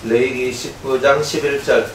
레위기 19장 11절.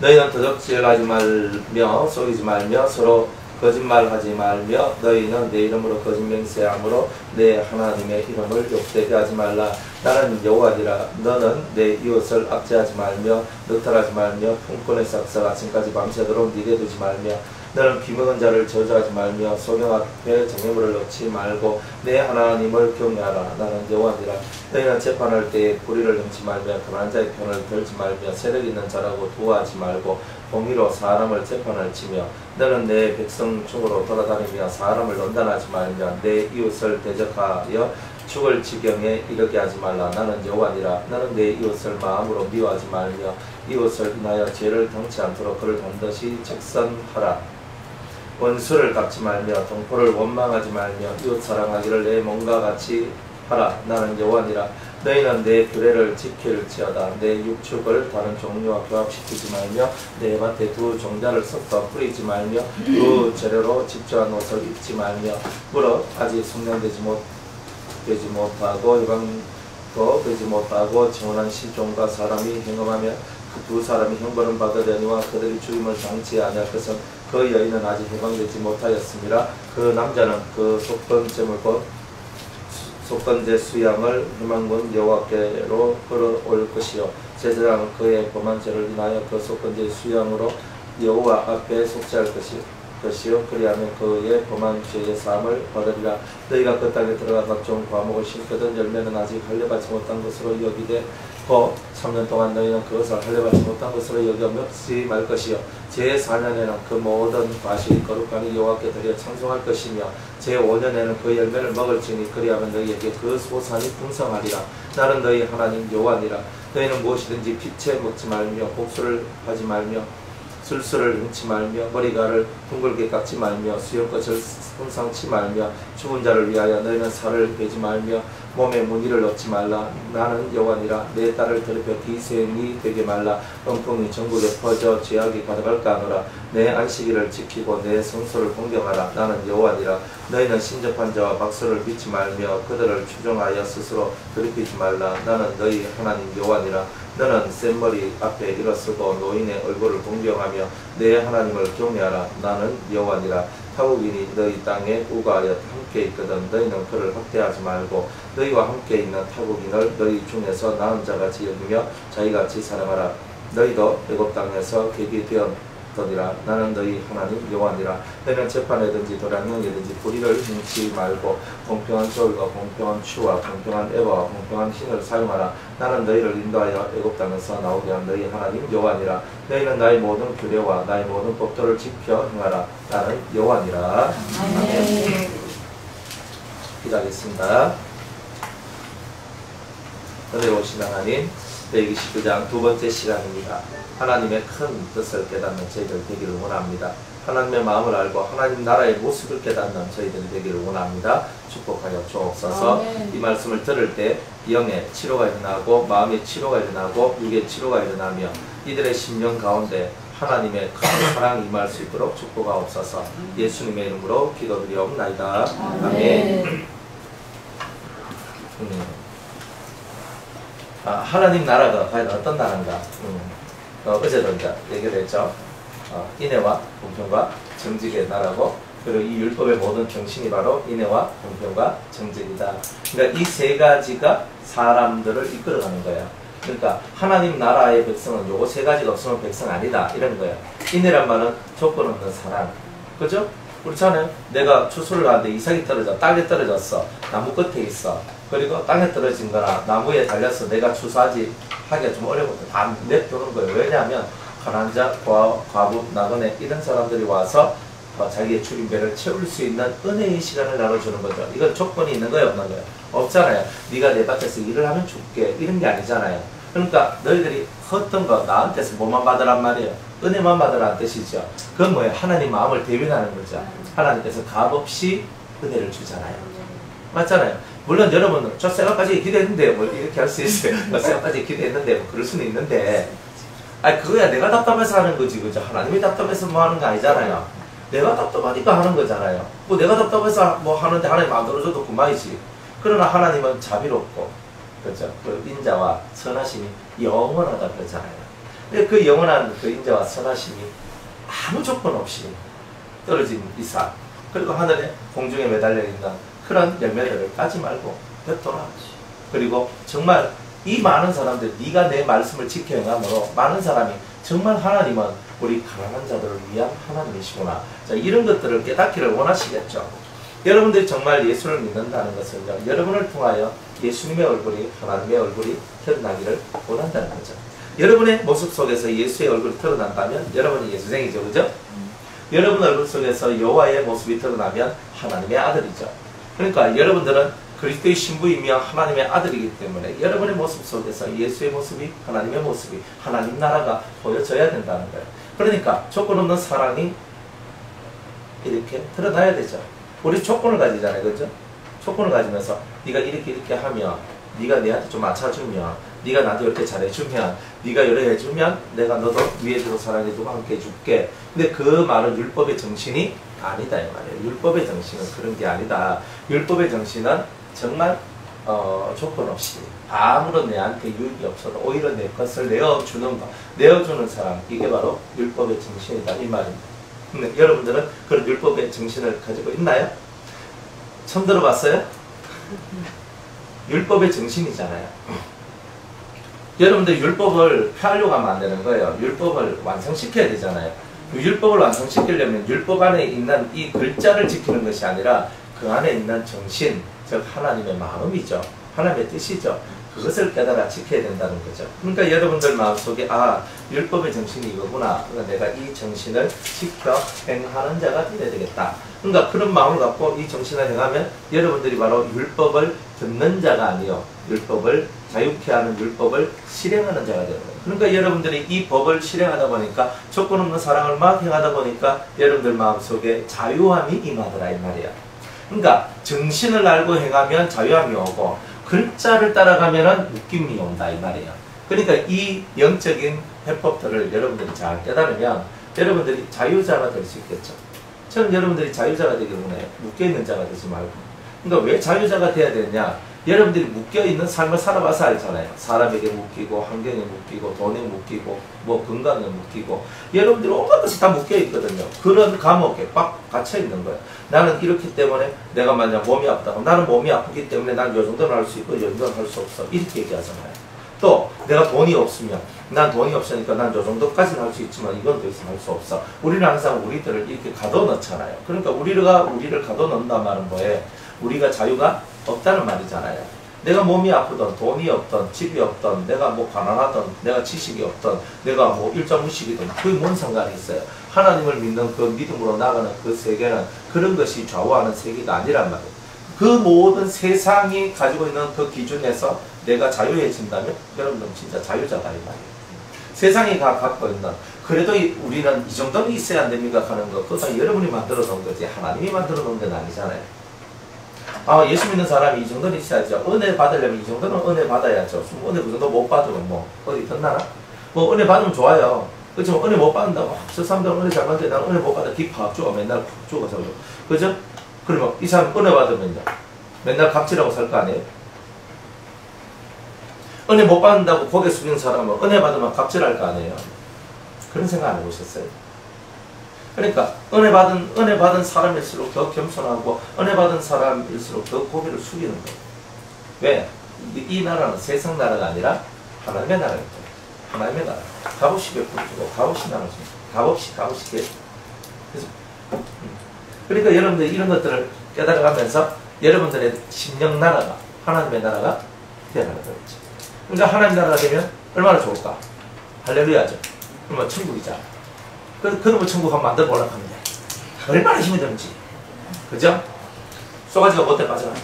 너희는 도적질하지 말며 속이지 말며 서로 거짓말하지 말며 너희는 내 이름으로 거짓 맹세함으로 내 하나님의 이름을 욕되게 하지 말라. 나는 여호와니라. 너는 내 이웃을 압제하지 말며 늑탈하지 말며 품꾼의 삭사가 아침까지 밤새도록 네게 두지 말며 너는 비먹은 자를 저주하지 말며 소경 앞에 장애물을 넣지 말고 내 하나님을 경외하라. 나는 여호와니라. 너희는 재판할 때에 불의를 행치 말며 가난한 자의 편을 들지 말며 세력 있는 자라고 도와하지 말고 공의로 사람을 재판을 치며 너는 내 백성 중으로 돌아다니며 사람을 논단하지 말며 내 이웃을 대적하여 죽을 지경에 이르게 하지 말라. 나는 여호와니라. 너는 내 이웃을 마음으로 미워하지 말며 이웃을 인하여 죄를 당치 않도록 그를 반드시 책선하라. 원수를 갚지 말며 동포를 원망하지 말며 이웃 사랑하기를 내 몸과 같이 하라. 나는 여호와니라. 너희는 내 규례를 지킬지어다. 내 육축을 다른 종류와 교합시키지 말며 내 밭에 두 종자를 섞어 뿌리지 말며 그 재료로 집주한 옷을 입지 말며 무릇 아직 숙련되지 못하고 해방도 되지 못하고 청혼한 시종과 사람이 행음하며 그 두 사람이 형벌을 받으려니와 그들이 죽임을 당치 아니할 것은 그 여인은 아직 해방되지 못하였습니다. 그 남자는 그 속건제 수양을 희망군 여호와께로 끌어올 것이요 제사장은 그의 범한 죄를 인하여 그 속건제 수양으로 여호와 앞에 속죄할 것이요 그리하면 그의 범한 죄의 사함을 받으리라. 너희가 그 땅에 들어가 각종 과목을 심거든 열매는 아직 할례받지 못한 것으로 여기되 3년 동안 너희는 그것을 할례받지 못한 것으로 여겨 먹지 말 것이요 제4년에는 그 모든 과실이 거룩하니 여호와께 드려 찬송할 것이며 제5년에는 그 열매를 먹을지니 그리하면 너희에게 그 소산이 풍성하리라. 나는 너희 하나님 여호와니라. 너희는 무엇이든지 피채 먹지 말며 복수를 하지 말며 술수를 훔치 말며 머리가를 둥글게 깎지 말며 수염꽃을 손상치 말며 죽은 자를 위하여 너희는 살을 베지 말며 몸에 무늬를 넣지 말라. 나는 여호와니라. 내 딸을 더럽혀 기생이 되게 말라. 음풍이 전국에 퍼져 죄악이 가득할까 하노라. 내 안식일을 지키고 내 성소를 공경하라. 나는 여호와니라. 너희는 신접한 자와 박수를 빚지 말며 그들을 추종하여 스스로 더럽히지 말라. 나는 너희 하나님 여호와니라. 너는 센 머리 앞에 일어서고 노인의 얼굴을 공경하며 내 하나님을 경외하라. 나는 여호와니라. 타국인이 너희 땅에 우거하여 함께 있거든 너희는 그를 학대하지 말고 너희와 함께 있는 타국인을 너희 중에서 나은 자같이 여기며 자기같이 사랑하라. 너희도 애굽 땅에서 객이 되었더니라. 나는 너희 하나님 여호와니라. 너희는 재판에든지 도량령이든지 불의를 행치 말고 공평한 저울과 공평한 추와 공평한 에바와 공평한 흰을 사용하라. 나는 너희를 인도하여 애굽 땅에서 나오게 한 너희 하나님 여호와니라. 너희는 나의 모든 규례와 나의 모든 법도를 지켜 행하라. 나는 여호와니라. 아멘. 기도하겠습니다. 은혜로우신 하나님, 레위기 19장 두 번째 시간입니다. 하나님의 큰 뜻을 깨닫는 저희들 되기를 원합니다. 하나님의 마음을 알고 하나님 나라의 모습을 깨닫는 저희들이 되기를 원합니다. 축복하여 주옵소서. 이 말씀을 들을 때 영의 치료가 일어나고 마음의 치료가 일어나고 육의 치료가 일어나며 이들의 심령 가운데 하나님의 큰 사랑이 임할 수 있도록 축복하옵소서. 예수님의 이름으로 기도드리옵나이다. 아멘. 하나님 나라가 과연 어떤 나라인가? 어제도 이제 얘기를 했죠. 인애와 공평과 정직의 나라고, 그리고 이 율법의 모든 정신이 바로 인애와 공평과 정직이다. 그러니까 이 세 가지가 사람들을 이끌어가는 거예요. 그러니까 하나님 나라의 백성은 요거 세 가지가 없으면 백성 아니다 이런 거예요. 인애란 말은 조건 없는 사랑, 그죠? 그렇잖아요. 내가 추수를 하는데 이삭이 떨어져, 땅에 떨어졌어, 나무 끝에 있어. 그리고 땅에 떨어진 거나 나무에 달려서 내가 추수하기가 좀 어려운데 다 냅두는 거예요. 왜냐하면 가난한 자, 과부, 나그네 이런 사람들이 와서 자기의 죽임배를 채울 수 있는 은혜의 시간을 나눠주는 거죠. 이건 조건이 있는 거예요, 없는 거예요? 없잖아요. 네가 내 밭에서 일을 하면 줄게 이런 게 아니잖아요. 그러니까 너희들이 어떤 거 나한테서 뭐만 받으란 말이에요. 은혜만 받으라는 뜻이죠. 그건 뭐예요? 하나님 마음을 대변하는 거죠. 하나님께서 값없이 은혜를 주잖아요. 맞잖아요. 물론 여러분은 저 생각까지 기대했는데 뭐 이렇게 할 수 있어요. 저 생각까지 기대했는데 뭐 그럴 수는 있는데, 아니 그거야 내가 답답해서 하는 거지, 그죠? 하나님이 답답해서 뭐 하는 거 아니잖아요. 내가 답답하니까 하는 거잖아요. 뭐 내가 답답해서 뭐 하는데 하나님 안 들어줘도 그만이지. 그러나 하나님은 자비롭고 그죠? 그 인자와 선하심이 영원하다 그러잖아요. 근데 그 영원한 그 인자와 선하심이 아무 조건 없이 떨어진 이상, 그리고 하늘에 공중에 매달려 있는 그런 열매들을 까지 말고 뱉어라. 그리고 정말 이 많은 사람들, 네가 내 말씀을 지켜 행함으로 많은 사람이 정말 하나님은 우리 가난한 자들을 위한 하나님이시구나. 자, 이런 것들을 깨닫기를 원하시겠죠. 여러분들이 정말 예수를 믿는다는 것은 여러분을 통하여 예수님의 얼굴이, 하나님의 얼굴이 드러나기를 원한다는 거죠. 여러분의 모습 속에서 예수의 얼굴이 드러난다면 여러분이 예수생이죠. 그죠? 여러분 얼굴 속에서 여호와의 모습이 드러나면 하나님의 아들이죠. 그러니까 여러분들은 그리스도의 신부이며 하나님의 아들이기 때문에 여러분의 모습 속에서 예수의 모습이, 하나님의 모습이, 하나님 나라가 보여져야 된다는 거예요. 그러니까 조건 없는 사랑이 이렇게 드러나야 되죠. 우리 조건을 가지잖아요. 그죠? 조건을 가지면서 네가 이렇게 하면, 네가 내한테 좀 맞춰주면, 네가 나한테 이렇게 잘해주면, 네가 이렇게 해주면 내가 너도 위에 두고 사랑해주고 함께 해줄게. 근데 그 말은 율법의 정신이 아니다 이 말이에요. 율법의 정신은 그런 게 아니다. 율법의 정신은 정말 조건 없이 아무런 내한테 유익이 없어도 오히려 내 것을 내어주는 것, 내어주는 사람, 이게 바로 율법의 정신이다 이 말입니다. 근데 여러분들은 그런 율법의 정신을 가지고 있나요? 처음 들어봤어요? 율법의 정신이잖아요. 여러분들 율법을 펴려고 하면 안 되는 거예요. 율법을 완성시켜야 되잖아요. 율법을 완성시키려면 율법 안에 있는 이 글자를 지키는 것이 아니라 그 안에 있는 정신, 즉 하나님의 마음이죠. 하나님의 뜻이죠. 그것을 깨달아 지켜야 된다는 거죠. 그러니까 여러분들 마음속에 율법의 정신이 이거구나. 그러니까 내가 이 정신을 지켜 행하는 자가 되어야 되겠다. 그러니까 그런 마음을 갖고 이 정신을 행하면 여러분들이 바로 율법을 듣는 자가 아니요, 율법을 자유케 하는 율법을 실행하는 자가 되는 거예요. 그러니까 여러분들이 이 법을 실행하다 보니까 조건 없는 사랑을 막 행하다 보니까 여러분들 마음속에 자유함이 임하더라 이 말이야. 그러니까 정신을 알고 행하면 자유함이 오고 글자를 따라가면은 느낌이 온다 이 말이에요. 그러니까 이 영적인 해법들을 여러분들이 잘 깨달으면 여러분들이 자유자가 될 수 있겠죠. 저는 여러분들이 자유자가 되기 때문에 묶여있는 자가 되지 말고. 그러니까 왜 자유자가 돼야 되느냐? 여러분들이 묶여있는 삶을 살아봐서 알잖아요. 사람에게 묶이고, 환경에 묶이고, 돈에 묶이고, 뭐 건강에 묶이고, 여러분들이 온갖 것이 다 묶여있거든요. 그런 감옥에 꽉 갇혀있는 거예요. 나는 이렇기 때문에 내가 만약 몸이 아프다고, 나는 몸이 아프기 때문에 난 요 정도는 할 수 있고 요 정도는 할 수 없어, 이렇게 얘기하잖아요. 또 내가 돈이 없으면 난 돈이 없으니까 난 요 정도까지는 할 수 있지만 이건 더 이상 할 수 없어. 우리는 항상 우리들을 이렇게 가둬넣잖아요. 그러니까 우리를 가둬넣는단 말은 뭐예요? 우리가 자유가 없다는 말이잖아요. 내가 몸이 아프던, 돈이 없던, 집이 없던, 내가 뭐 가난하던, 내가 지식이 없던, 내가 뭐 일자무식이든 그게 뭔 상관이 있어요. 하나님을 믿는 그 믿음으로 나가는 그 세계는 그런 것이 좌우하는 세계가 아니란 말이에요. 그 모든 세상이 가지고 있는 그 기준에서 내가 자유해진다면 여러분들은 진짜 자유자다 이 말이에요. 세상이 갖고 있는, 그래도 우리는 이 정도는 있어야 안 됩니까 하는 거, 그것은 여러분이 만들어 놓은 거지 하나님이 만들어 놓은 건 아니잖아요. 예수 믿는 사람이 이 정도는 있어야죠. 은혜 받으려면 이 정도는 은혜 받아야죠. 은혜 그 정도 못 받으면 뭐 어디 덧나나? 뭐 은혜 받으면 좋아요. 그렇지만 은혜 못 받는다고 저 사람들은 은혜 잘 받는데 나는 은혜 못 받아 뒷팍 죽어 맨날 푹 죽어서 그죠? 그러면 이 사람 은혜 받으면요 맨날 갑질하고 살 거 아니에요? 은혜 못 받는다고 고개 숙이는 사람은 은혜 받으면 갑질할 거 아니에요? 그런 생각 안 해보셨어요? 그러니까 은혜 받은 사람일수록 더 겸손하고 은혜 받은 사람일수록 더 고개를 숙이는 거예요. 왜? 이 나라는 세상 나라가 아니라 하나님의 나라이기 때문에. 하나님의 나라. 값없이 베풀어주고 값없이 나눠주고 값없이 그래서 그러니까 여러분들 이런 것들을 깨달아가면서 여러분들의 심령 나라가 하나님의 나라가 되어가는 거겠죠. 그러니까 하나님 나라가 되면 얼마나 좋을까? 할렐루야죠. 그러면 천국이잖아. 그러면 천국 한번 만들어 보려고 합니다. 얼마나 힘이 드는지. 그죠? 쏘가지가 못돼 빠져나가.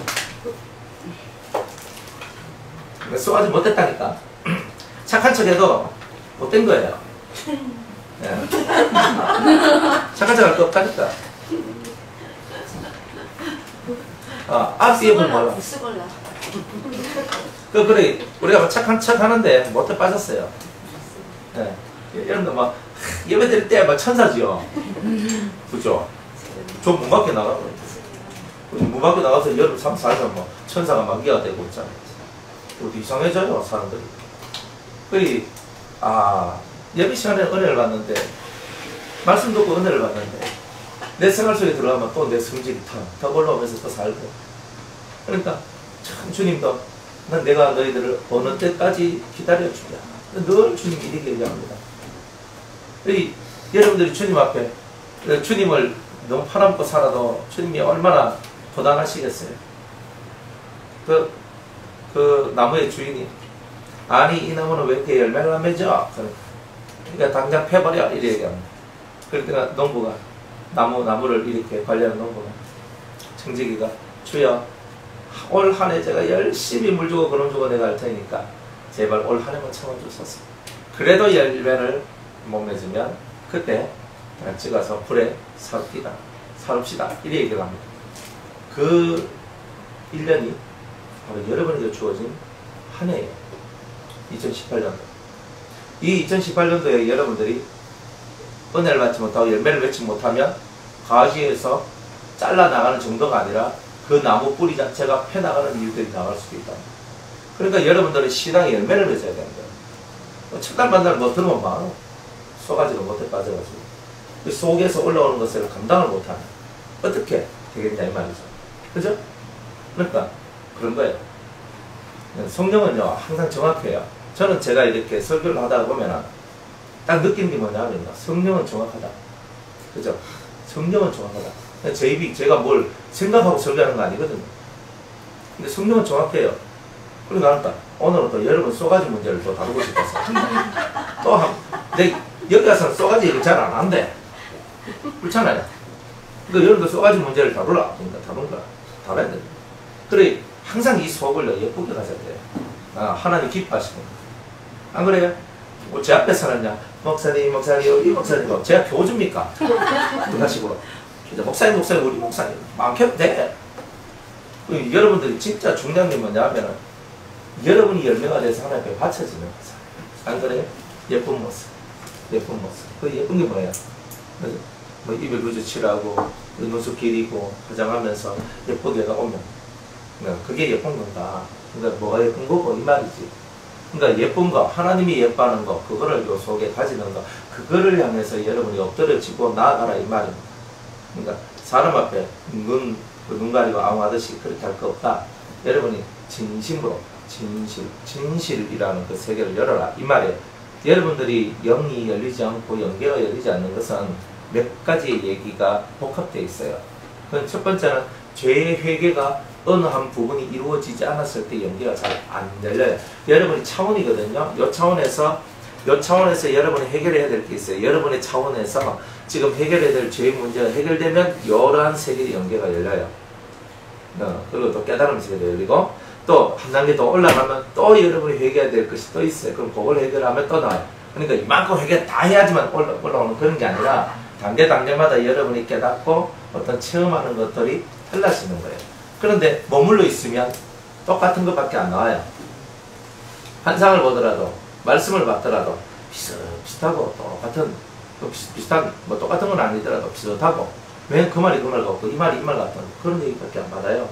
쏘가지 못됐다니까. 착한 척해도 못된 거예요. 네. 착한 척 할 거 없다니까. 앞뒤에 보면 몰라. 그래, 우리가 착한 척 하는데 못돼 빠졌어요. 네. 여러분들 막 예배 드릴 때 막 천사지요. 그죠? 좀 문 밖에 나가고 문 밖에 나가서 여름 3, 4일 뭐 천사가 만개가 되고 있잖아요. 어디 이상해져요, 사람들이. 거의, 예배 시간에 은혜를 받는데, 말씀 듣고 은혜를 받는데, 내 생활 속에 들어가면 또 내 성질이 더 올라오면서 더 살고. 그러니까, 참 주님도, 난 내가 너희들을 어느 때까지 기다려주랴. 늘 주님이 이렇게 얘기합니다. 여러분들이 주님 앞에, 주님을 너무 팔아먹고 살아도 주님이 얼마나 도당하시겠어요? 그 나무의 주인이, 아니 이 나무는 왜 이렇게 열매를 안 맺어? 그러니까 당장 패버려 이렇게 얘기합니다. 그러니까 농부가 나무를 이렇게 관리하는 농부가, 청지기가, 주여 올 한 해 제가 열심히 물 주고 거름 주고 내가 할 테니까 제발 올 한 해만 참아주소서. 그래도 열매를 못 맺으면 그때 같이 가서 불에 사릅시다 이렇게 얘기를 합니다. 그 1년이 바로 여러분에게 주어진 한 해예요. 2018년도. 이 2018년도에 여러분들이 은혜를 받지 못하고 열매를 맺지 못하면 가지에서 잘라나가는 정도가 아니라 그 나무 뿌리 자체가 패나가는 일들이 나갈 수도 있다. 그러니까 여러분들은 신앙의 열매를 맺어야 되는 거예요. 첫달 만날 뭐 들으면 막 쏘가지로 못해 빠져가지고 그 속에서 올라오는 것을 감당을 못하는, 어떻게 되겠냐 이 말이죠. 그죠? 그러니까 그런 거예요. 성령은요 항상 정확해요. 저는 제가 이렇게 설교를 하다 보면은 딱 느끼는 게 뭐냐면 성령은 정확하다. 그죠? 성령은 정확하다. 제가 뭘 생각하고 설교하는 거 아니거든요. 근데 성령은 정확해요. 그리고 나는 오늘은 또 여러분 쏘가지 문제를 또 다루고 싶어서 여기 가서는 쏘가지 얘기 잘 안 한대. 그렇잖아요. 그러니까 여러분도 쏘가지 문제를 다루라. 그러니까 다뤄야 됩니다. 그래 항상 이 속을 예쁘게 가져야 돼요. 하나님 기뻐하시는 거예요. 안 그래요? 제 앞에서는요, 목사님, 우리 목사님, 제가 교주입니까? 그런 식으로. 목사님, 우리 목사님, 많게도 돼. 여러분들이 진짜 중요한 게 뭐냐면, 여러분이 열매가 돼서 하나님 앞에 바쳐지는 거죠. 안 그래요? 예쁜 모습. 그 예쁜 게 뭐예요? 뭐 입에 루즈 칠하고, 눈썹 기리고, 화장하면서 예쁘게가 오면. 그게 예쁜 건가? 그러니까 뭐가 예쁜 거고, 이 말이지. 그러니까 예쁜 거, 하나님이 예뻐하는 거, 그거를 요 속에 가지는 거, 그거를 향해서 여러분이 엎드려지고 나아가라 이 말입니다. 그러니까 사람 앞에 눈 가리고 앙하듯이 그렇게 할 거 없다. 여러분이 진심으로, 진실이라는 그 세계를 열어라 이 말이에요. 여러분들이 영이 열리지 않고 영계가 열리지 않는 것은 몇 가지의 얘기가 복합되어 있어요. 그건 첫 번째는 죄의 회개가 어느 한 부분이 이루어지지 않았을 때 연기가 잘 안 열려요. 여러분이 차원이거든요. 요 차원에서 여러분이 해결해야 될 게 있어요. 여러분의 차원에서 지금 해결해야 될 죄의 문제가 해결되면 이러한 세계의 연계가 열려요. 그리고 또 깨달음 세계도 열리고 또 한 단계 더 올라가면 또 여러분이 회개해야 될 것이 또 있어요. 그럼 그걸 해결하면 또 나와요. 그러니까 이만큼 회개 다 해야지만 올라오는 그런 게 아니라 단계마다 여러분이 깨닫고 어떤 체험하는 것들이 달라지는 거예요. 그런데 머물러 있으면 똑같은 것밖에 안 나와요. 환상을 보더라도 말씀을 받더라도 비슷하고 똑같은 비슷한 뭐 똑같은 건 아니더라도 비슷하고 왜 그 말이 그 말 같고 이 말이 이 말 같은 그런 얘기밖에 안 받아요.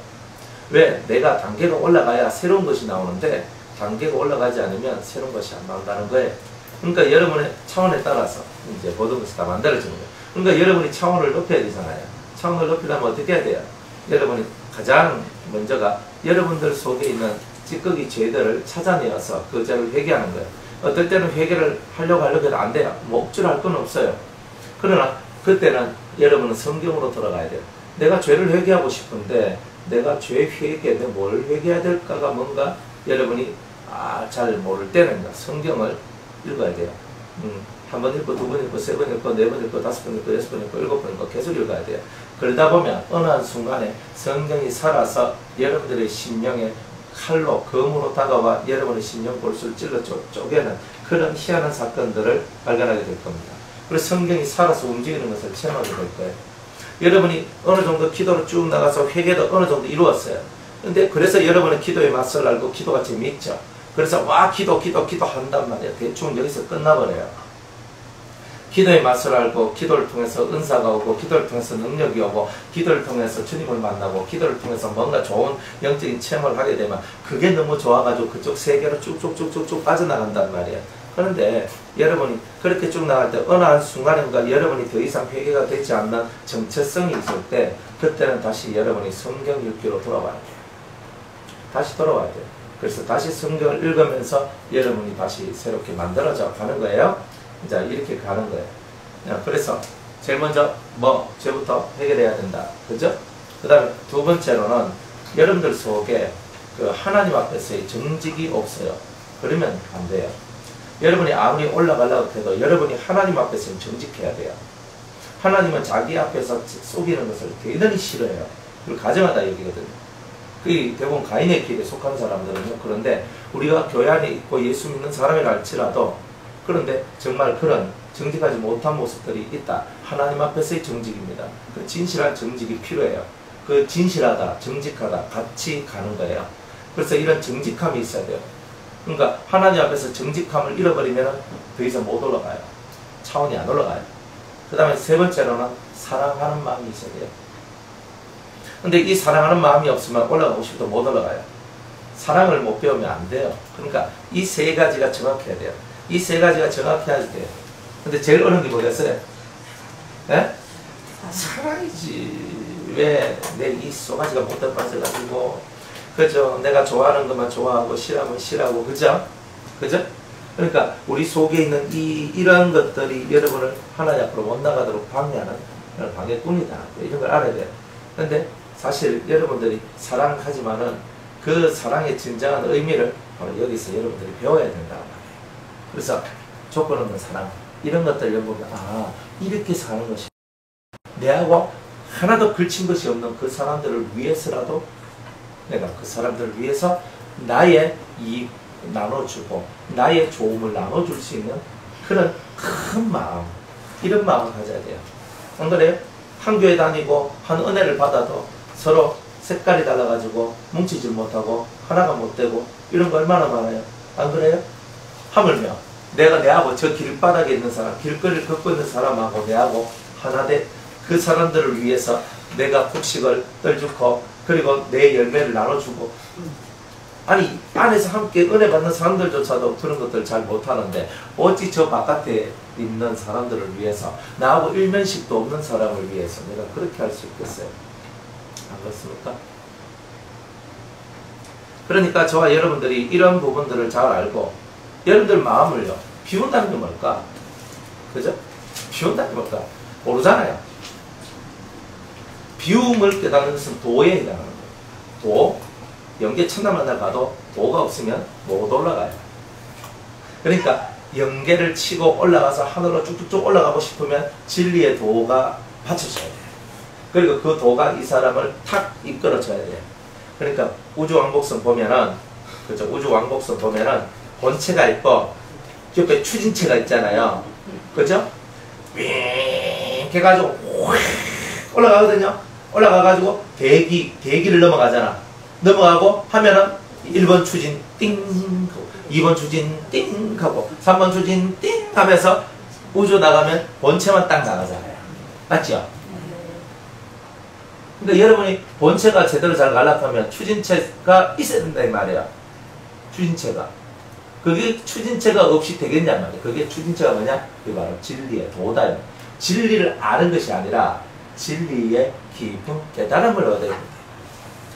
왜? 내가 단계가 올라가야 새로운 것이 나오는데 단계가 올라가지 않으면 새로운 것이 안 나온다는 거예요. 그러니까 여러분의 차원에 따라서 이제 모든 것이 다 만들어지는 거예요. 그러니까 여러분이 차원을 높여야 되잖아요. 차원을 높이려면 어떻게 해야 돼요? 여러분이 가장 먼저가 여러분들 속에 있는 찌꺼기 죄들을 찾아내어서 그 죄를 회개하는 거예요. 어떨 때는 회개를 하려고 해도 안 돼요. 뭐 억지로 할 건 없어요. 그러나 그때는 여러분은 성경으로 돌아가야 돼요. 내가 죄를 회개하고 싶은데 내가 죄 회개, 내가 뭘 회개해야 될까가 뭔가 여러분이 잘 모를 때는 성경을 읽어야 돼요. 한 번 읽고, 두 번 읽고, 세 번 읽고, 네 번 읽고, 다섯 번 읽고, 여섯 번 읽고, 일곱 번 읽고 계속 읽어야 돼요. 그러다 보면 어느 한 순간에 성경이 살아서 여러분들의 심령에 칼로, 검으로 다가와 여러분의 심령 골수를 찔러 쪼개는 그런 희한한 사건들을 발견하게 될 겁니다. 그래서 성경이 살아서 움직이는 것을 체험하게 될 거예요. 여러분이 어느 정도 기도를 쭉 나가서 회개도 어느 정도 이루었어요. 근데 그래서 여러분의 기도의 맛을 알고 기도가 재미있죠. 그래서 기도 한단 말이에요. 대충 여기서 끝나버려요. 기도의 맛을 알고 기도를 통해서 은사가 오고 기도를 통해서 능력이 오고 기도를 통해서 주님을 만나고 기도를 통해서 뭔가 좋은 영적인 체험을 하게 되면 그게 너무 좋아가지고 그쪽 세계로 쭉쭉쭉쭉쭉 빠져나간단 말이에요. 그런데 여러분이 그렇게 쭉 나갈 때 어느 한 순간인가 여러분이 더 이상 회개가 되지 않는 정체성이 있을 때 그때는 다시 여러분이 성경 읽기로 돌아와야 돼요. 다시 돌아와야 돼요. 그래서 다시 성경을 읽으면서 여러분이 다시 새롭게 만들어져 가는 거예요. 자, 이렇게 가는 거예요. 그래서 제일 먼저 뭐 죄부터 해결해야 된다. 그죠? 그 다음에 두 번째로는 여러분들 속에 그 하나님 앞에서의 정직이 없어요. 그러면 안 돼요. 여러분이 아무리 올라가려고 해도 여러분이 하나님 앞에서 정직해야 돼요. 하나님은 자기 앞에서 속이는 것을 대단히 싫어해요. 그걸 가정하다 여기거든요. 그 대부분 가인의 길에 속한 사람들은요. 그런데 우리가 교회 안에 있고 예수 믿는 사람이라 할지라도 그런데 정말 그런 정직하지 못한 모습들이 있다. 하나님 앞에서의 정직입니다. 그 진실한 정직이 필요해요. 그 진실하다, 정직하다 같이 가는 거예요. 그래서 이런 정직함이 있어야 돼요. 그러니까 하나님 앞에서 정직함을 잃어버리면 더 이상 못 올라가요. 차원이 안 올라가요. 그 다음에 세 번째로는 사랑하는 마음이 있어야 돼요. 근데 이 사랑하는 마음이 없으면 올라가고 싶어도 못 올라가요. 사랑을 못 배우면 안 돼요. 그러니까 이 세 가지가 정확해야 돼요. 이 세 가지가 정확해야 돼요. 근데 제일 어려운 게 뭐였어요? 예? 사랑이지. 왜 내 이 쏘가지가 못돼 빠져가지고 그죠? 내가 좋아하는 것만 좋아하고 싫어하면 싫어하고 그죠? 그죠? 그러니까 우리 속에 있는 이런 것들이 여러분을 하나님 앞으로 못 나가도록 방해하는 방해꾼이다. 이런 걸 알아야 돼요. 그런데 사실 여러분들이 사랑하지만은 그 사랑의 진정한 의미를 바로 여기서 여러분들이 배워야 된다. 그래서 조건 없는 사랑 이런 것들 여러분 아 이렇게 사는 것이 내하고 하나도 걸친 것이 없는 그 사람들을 위해서라도 내가 그 사람들을 위해서 나의 이익 나눠주고 나의 좋음을 나눠줄 수 있는 그런 큰 마음 이런 마음을 가져야 돼요. 안 그래요? 한 교회 다니고 한 은혜를 받아도 서로 색깔이 달라가지고 뭉치질 못하고 하나가 못되고 이런 거 얼마나 많아요. 안 그래요? 하물며 내가 내하고 저 길바닥에 있는 사람 길거리를 걷고 있는 사람하고 내하고 하나 돼 그 사람들을 위해서 내가 곡식을 떨주고 그리고 내 열매를 나눠주고 아니 안에서 함께 은혜 받는 사람들조차도 그런 것들 잘 못하는데 어찌 저 바깥에 있는 사람들을 위해서 나하고 일면식도 없는 사람을 위해서 내가 그렇게 할 수 있겠어요? 안 그렇습니까? 그러니까 저와 여러분들이 이런 부분들을 잘 알고 여러분들 마음을요 비운다는 게 뭘까? 그죠? 비운다는 게 뭘까? 모르잖아요. 비움을 깨닫는 것은 도에 해당하는 거예요. 도, 영계 천당 만날 가도 도가 없으면 못 올라가요. 그러니까 영계를 치고 올라가서 하늘로 쭉쭉쭉 올라가고 싶으면 진리의 도가 받쳐줘야 돼요. 그리고 그 도가 이 사람을 탁 이끌어줘야 돼요. 그러니까 우주왕복선 보면은 그죠? 우주왕복선 보면은 본체가 있고 옆에 추진체가 있잖아요. 그죠? 윙 해가지고 올라가거든요. 올라가가지고 대기를 넘어가잖아. 넘어가고 하면은 1번 추진 띵 하고 2번 추진 띵 하고 3번 추진 띵 하면서 우주 나가면 본체만 딱 나가잖아요. 맞죠? 그러니까 여러분이 본체가 제대로 잘 가려면 추진체가 있어야 된다 이 말이야. 추진체가. 그게 추진체가 없이 되겠냐 말이야. 그게 추진체가 뭐냐? 그게 바로 진리의 도다. 진리를 아는 것이 아니라 진리의 깊은 깨달음을 얻어야 됩니다.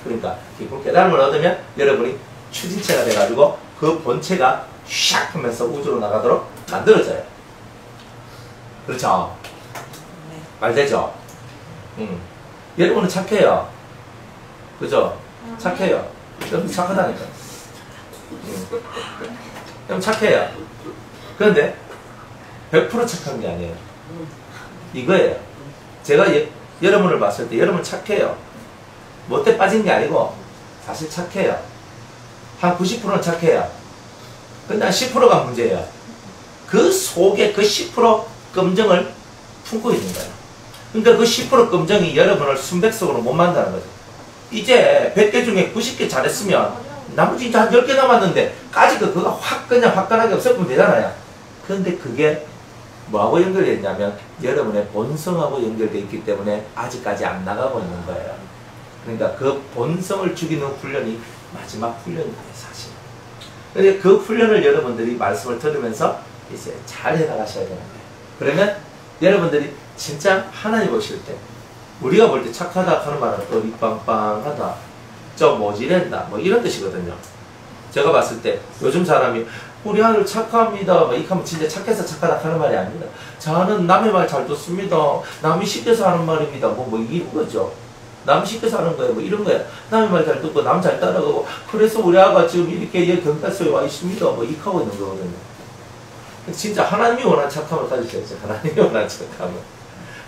그러니까 깊은 깨달음을 얻으면 여러분이 추진체가 돼가지고 그 본체가 샥 하면서 우주로 나가도록 만들어져요. 그렇죠? 네. 말되죠? 여러분은 착해요. 그죠? 착해요. 여러분 착하다니까. 여러분 착해요. 그런데 100% 착한 게 아니에요. 이거예요. 제가 여러분을 봤을 때 여러분 착해요. 못돼 빠진 게 아니고 사실 착해요. 한 90%는 착해요. 근데 한 10%가 문제예요. 그 속에 그 10% 검정을 품고 있는 거예요. 그러니까 그 10% 검정이 여러분을 순백석으로 못 만드는 거죠. 이제 100개 중에 90개 잘했으면 나머지 이제 한 10개 남았는데 까지 그거 확 그냥 화끈하게 없애면 되잖아요. 그런데 그게 뭐하고 연결되어 있냐면 여러분의 본성하고 연결되어 있기 때문에 아직까지 안 나가고 있는 거예요. 그러니까 그 본성을 죽이는 훈련이 마지막 훈련이에요, 사실. 근데 그 훈련을 여러분들이 말씀을 들으면서 이제 잘 해나가셔야 되는 거예요. 그러면 여러분들이 진짜 하나님 보실 때 우리가 볼 때 착하다 하는 말은 어리빵빵하다, 저 모지랜다 뭐 이런 뜻이거든요. 제가 봤을 때 요즘 사람이 우리 아들 착합니다 뭐 이렇게 하면 진짜 착해서 착하다 하는 말이 아닙니다. 저는 남의 말 잘 듣습니다. 남이 시켜서 하는 말입니다. 뭐 이런 거죠. 남 시켜서 하는 거예요. 뭐 이런 거예요. 남의 말 잘 듣고 남 잘 따라가고 그래서 우리 아가 지금 이렇게 경찰서에 와 있습니다. 뭐 이렇게 하고 있는 거거든요. 진짜 하나님이 원하는 착함을 가지셔야죠. 하나님이 원하는 착함을.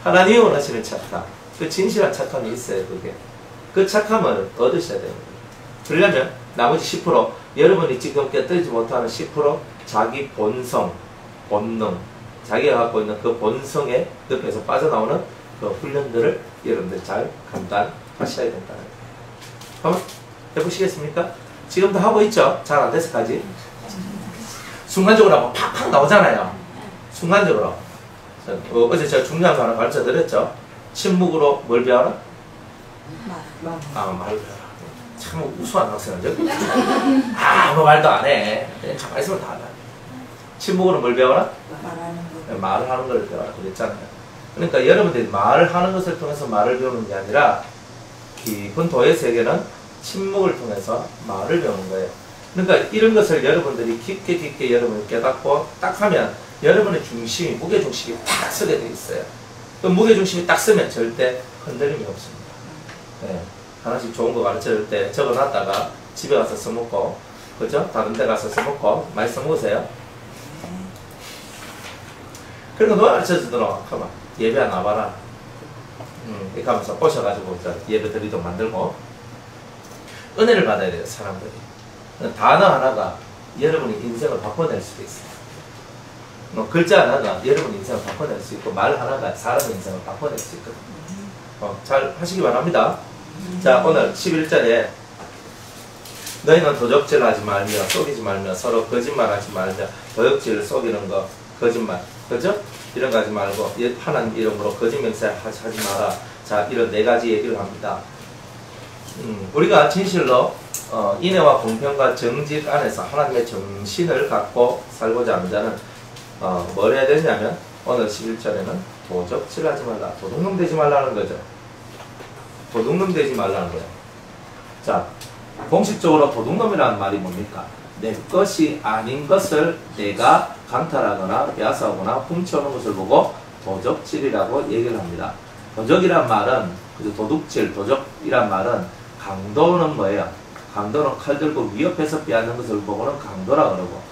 하나님이 원하시는 착함. 그 진실한 착함이 있어요. 그게. 그 착함을 얻으셔야 됩니다. 그러려면 나머지 10% 여러분이 지금 깨뜨리지 못하는 10% 자기 본성, 본능, 자기가 갖고 있는 그 본성의 늪에서 빠져나오는 그 훈련들을 여러분들 잘 감당하셔야 된다는 거예요. 한번 해보시겠습니까? 지금도 하고 있죠? 잘 안 돼서까지. 순간적으로 한번 팍팍 나오잖아요. 순간적으로. 어제 제가 중요한 거 하나 가르쳐 드렸죠? 침묵으로 뭘 배워라? 말을 배워라. 참 우수한 학생이죠? 아무 말도 안 해. 그냥 가만히 있으면 다 알아. 침묵으로 뭘 배워라? 말을 하는 걸 배워라. 그랬잖아요. 그러니까 여러분들이 말을 하는 것을 통해서 말을 배우는 게 아니라 깊은 도의 세계는 침묵을 통해서 말을 배우는 거예요. 그러니까 이런 것을 여러분들이 깊게 여러분이 깨닫고 딱 하면 여러분의 중심이, 무게중심이 딱 서게 돼 있어요. 그 무게중심이 딱 서면 절대 흔들림이 없습니다. 네. 하나씩 좋은 거 가르쳐줄 때 적어놨다가 집에 가서 써먹고, 그죠? 다른 데 가서 써먹고, 많이 써먹으세요. 그리고 너 가르쳐주도록 가만 예배 안 와봐라. 이렇게 하면서 오셔가지고 예배 드리도록 만들고 은혜를 받아야 돼요, 사람들이. 단어 하나가 여러분의 인생을 바꿔낼 수도 있어요. 글자 하나가 여러분의 인생을 바꿔낼 수 있고 말 하나가 사람의 인생을 바꿔낼 수 있거든요. 잘 하시기 바랍니다. 자, 오늘 11절에 너희는 도적질 하지 말며 속이지 말며 서로 거짓말하지 말며 도적질 속이는 거 거짓말, 그죠? 이런 거 하지 말고 하나님 이름으로 거짓 맹세하지 마라. 자, 이런 4가지 얘기를 합니다. 우리가 진실로 인애와 공평과 정직 안에서 하나님의 정신을 갖고 살고자 하는 자는 뭘 해야 되냐면 오늘 11절에는 도적질하지 말라, 도둑놈 되지 말라는 거죠. 도둑놈 되지 말라는 거예요. 자, 공식적으로 도둑놈이라는 말이 뭡니까? 내 것이 아닌 것을 내가 강탈하거나 빼앗아오거나 훔쳐오는 것을 보고 도적질이라고 얘기를 합니다. 도적이란 말은, 도둑질, 도적이란 말은 강도는 뭐예요? 강도는 칼 들고 위협해서 빼앗는 것을 보고는 강도라 그러고,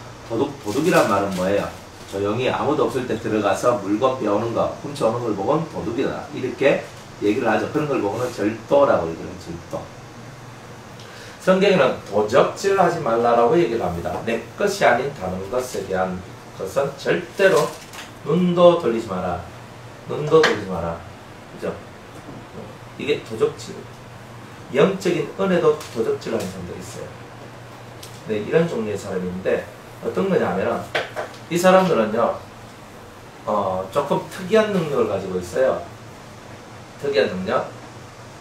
도둑이란 말은 뭐예요? 조용히 아무도 없을 때 들어가서 물건 빼오는 거, 훔쳐오는 걸 보고는 도둑이다. 이렇게 얘기를 하죠. 그런 걸 보고는 절도라고 얘기를 해요. 절도. 성경에는 도적질 하지 말라라고 얘기를 합니다. 내 것이 아닌 다른 것에 대한 것은 절대로 눈도 돌리지 마라. 눈도 돌리지 마라. 그죠? 이게 도적질. 영적인 은혜도 도적질하는 사람들이 있어요. 네, 이런 종류의 사람인데 어떤 거냐면은 이 사람들은요 조금 특이한 능력을 가지고 있어요. 특이한 능력.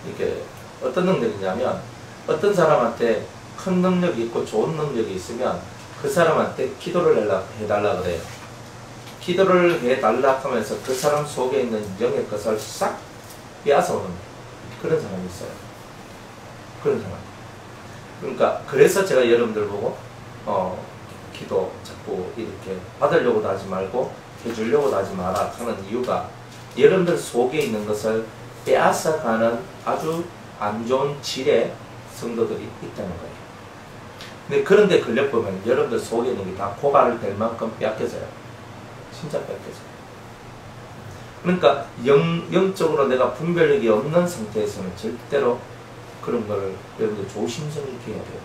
이게 어떤 능력이냐면 어떤 사람한테 큰 능력이 있고 좋은 능력이 있으면 그 사람한테 기도를 해달라 그래요. 기도를 해달라 하면서 그 사람 속에 있는 영의 것을 싹 빼앗아오는 그런 사람이 있어요. 그런 사람. 그러니까 그래서 제가 여러분들 보고 기도 자꾸 이렇게 받으려고도 하지 말고 해주려고도 하지 마라 하는 이유가 여러분들 속에 있는 것을 빼앗아가는 아주 안 좋은 질의 성도들이 있다는 거예요. 근데 그런데 걸려보면 여러분들 속에 있는 게 다 고갈을 될 만큼 빼앗겨져요. 진짜 빼앗겨져요. 그러니까 영적으로 내가 분별력이 없는 상태에서는 절대로 그런 거를 여러분들 조심스럽게 해야 돼요.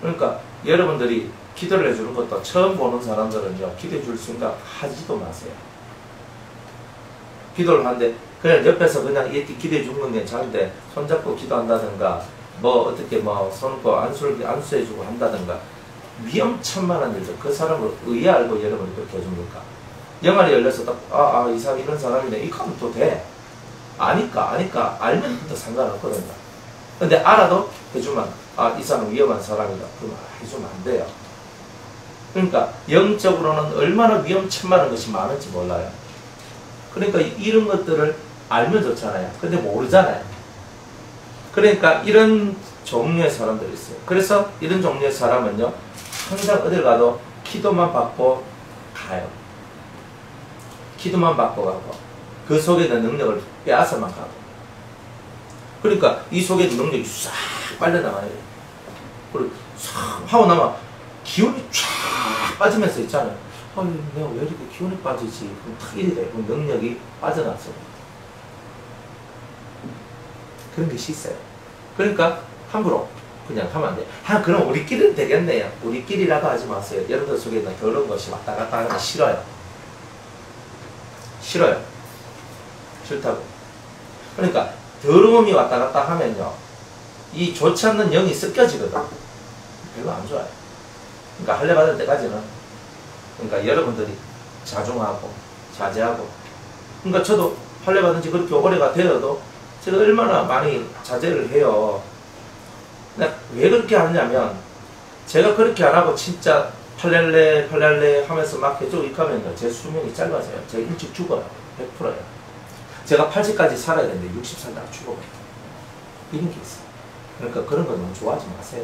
그러니까 여러분들이 기도를 해주는 것도 처음 보는 사람들은요, 기도해 줄 생각 하지도 마세요. 기도를 하는데 그냥 옆에서 그냥 이렇게 기도해 주는 게 괜찮은데 손잡고 기도한다든가 뭐 어떻게 뭐 손고 안수해 주고 한다든가 위험천만한 일들. 그 사람을 의아알고 여러분이 그렇게 해줍니까? 영알이 열려서 딱, 이 사람 이런 사람이네. 이거 하면 또 돼. 아니까, 알면 또 상관없거든요. 근데 알아도 해주면, 이 사람 위험한 사람이다. 그러면 해주면 안 돼요. 그러니까, 영적으로는 얼마나 위험천만한 것이 많은지 몰라요. 그러니까 이런 것들을 알면 좋잖아요. 근데 모르잖아요. 그러니까 이런 종류의 사람들이 있어요. 그래서 이런 종류의 사람은요, 항상 어딜 가도 기도만 받고 가요. 기도만 받고 가고, 그 속에 있는 능력을 빼앗아만 가고. 그러니까 이 속에 있는 능력이 싹 빨려나가요. 그리고 싹 하고 나면 기운이 쫙 빠지면서 있잖아요. 내가 왜 이렇게 기운이 빠지지? 그럼 탁 이래 돼. 그럼 능력이 빠져나왔어. 그런 것이 있어요. 그러니까 함부로 그냥 하면 안 돼. 그럼 우리끼리는 되겠네요. 우리끼리라고 하지 마세요. 여러분들 속에 있는 더러운 것이 왔다 갔다 하는 거 싫어요. 싫어요. 싫다고. 그러니까 더러움이 왔다 갔다 하면요, 이 좋지 않는 영이 섞여지거든. 별로 안 좋아요. 그러니까 할례 받을 때까지는, 그러니까 여러분들이 자중하고 자제하고. 그러니까 저도 할례 받은 지 그렇게 오래가 되어도 제가 얼마나 많이 자제를 해요. 왜 그렇게 하느냐면, 제가 그렇게 안 하고 진짜 팔랄레 하면서 막 해주고 이렇게 하면요, 제 수명이 짧아져요. 제가 일찍 죽어요. 100%예요. 제가 80까지 살아야 되는데 60살 다 죽어요. 이런 게 있어요. 그러니까 그런 거 너무 좋아하지 마세요.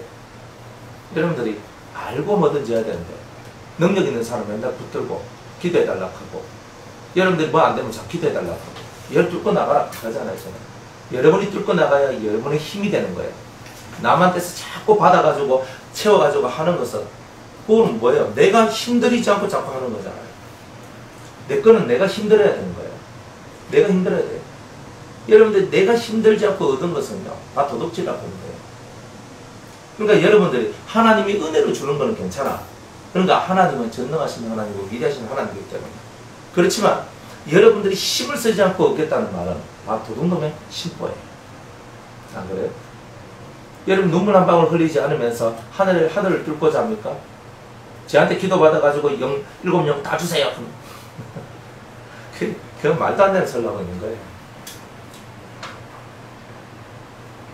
여러분들이 알고 뭐든지 해야 되는데, 능력 있는 사람 맨날 붙들고 기도해달라고 하고, 여러분들이 뭐 안 되면 자꾸 기도해달라고 하고, 열 뚫고 나가라 하잖아요. 저는. 여러분이 뚫고 나가야 여러분의 힘이 되는 거예요. 남한테서 자꾸 받아가지고 채워가지고 하는 것은, 그건 뭐예요? 내가 힘들이지 않고 자꾸 하는 거잖아요. 내 거는 내가 힘들어야 되는 거예요. 내가 힘들어야 돼요. 여러분들 내가 힘들지 않고 얻은 것은요, 다 도둑질하고 있는 거예요. 그러니까 여러분들이 하나님이 은혜로 주는 거는 괜찮아. 그러니까 하나님은 전능하신 하나님이고 위대하신 하나님이기 때문에. 그렇지만 여러분들이 힘을 쓰지 않고 얻겠다는 말은 다 도둑놈의 심보예요. 안 그래요? 여러분 눈물 한 방울 흘리지 않으면서 하늘을 뚫고자 합니까? 저한테 기도받아가지고 7영 다 주세요. 그건 말도 안 되는 소리 하고 있는 거예요.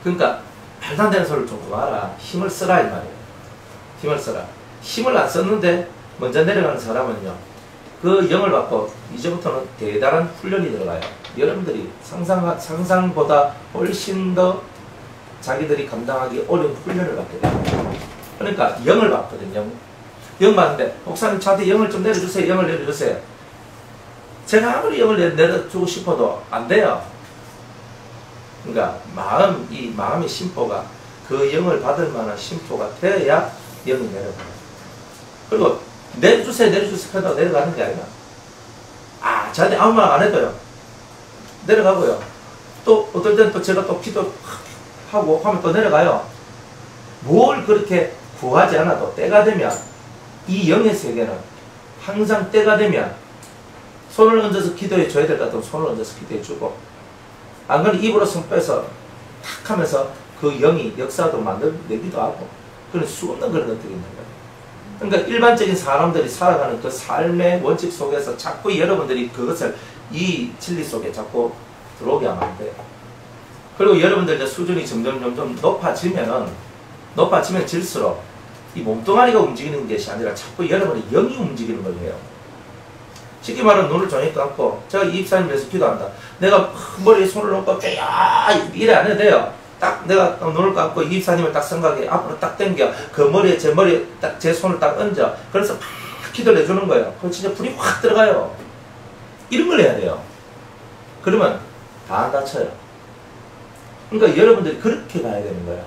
그러니까 말도 안 되는 소리를 좀 그만하라. 힘을 쓰라 이 말이에요. 힘을 쓰라. 힘을 안 썼는데 먼저 내려가는 사람은요, 그 영을 받고 이제부터는 대단한 훈련이 들어가요. 여러분들이 상상보다 훨씬 더 자기들이 감당하기 어려운 훈련을 받게 돼요. 그러니까 영을 받거든요. 영 받는데, 목사님 저한테 영을 좀 내려주세요. 영을 내려주세요. 제가 아무리 영을 내려주고 싶어도 안 돼요. 그러니까 이 마음의 심포가, 그 영을 받을 만한 심포가 되어야 영이 내려가요. 그리고 내려주세요 해도 내려가는 게 아니라, 저한테 아무 말 안 해도요, 내려가고요. 또 어떨 때는 또 제가 또 기도하고 하면 또 내려가요. 뭘 그렇게 구하지 않아도 때가 되면, 이 영의 세계는 항상 때가 되면 손을 얹어서 기도해 줘야 될 것 같으면 손을 얹어서 기도해 주고, 안 그러면 입으로 손 빼서 탁 하면서 그 영이 역사도 만들기도 하고, 그런 수 없는 그런 것들이 있는 거예요. 그러니까 일반적인 사람들이 살아가는 그 삶의 원칙 속에서 자꾸 여러분들이 그것을 이 진리 속에 자꾸 들어오게 하면 안 돼요. 그리고 여러분들 수준이 점점 높아지면 질수록 이 몸뚱아리가 움직이는 것이 아니라 자꾸 여러분의 영이 움직이는 걸 해요. 쉽게 말하면 눈을 종이 감고, 제가 이 입사님 위해서 기도한다. 내가 머리에 손을 놓고 이래 안 해도 돼요. 딱 내가 눈을 감고 이 입사님을 딱 생각해 앞으로 딱 당겨, 제 머리에 딱 제 손을 딱 얹어. 그래서 막 기도를 해주는 거예요. 그럼 진짜 불이 확 들어가요. 이런 걸 해야 돼요. 그러면 다 안 다쳐요. 그러니까 여러분들이 그렇게 가야 되는 거예요.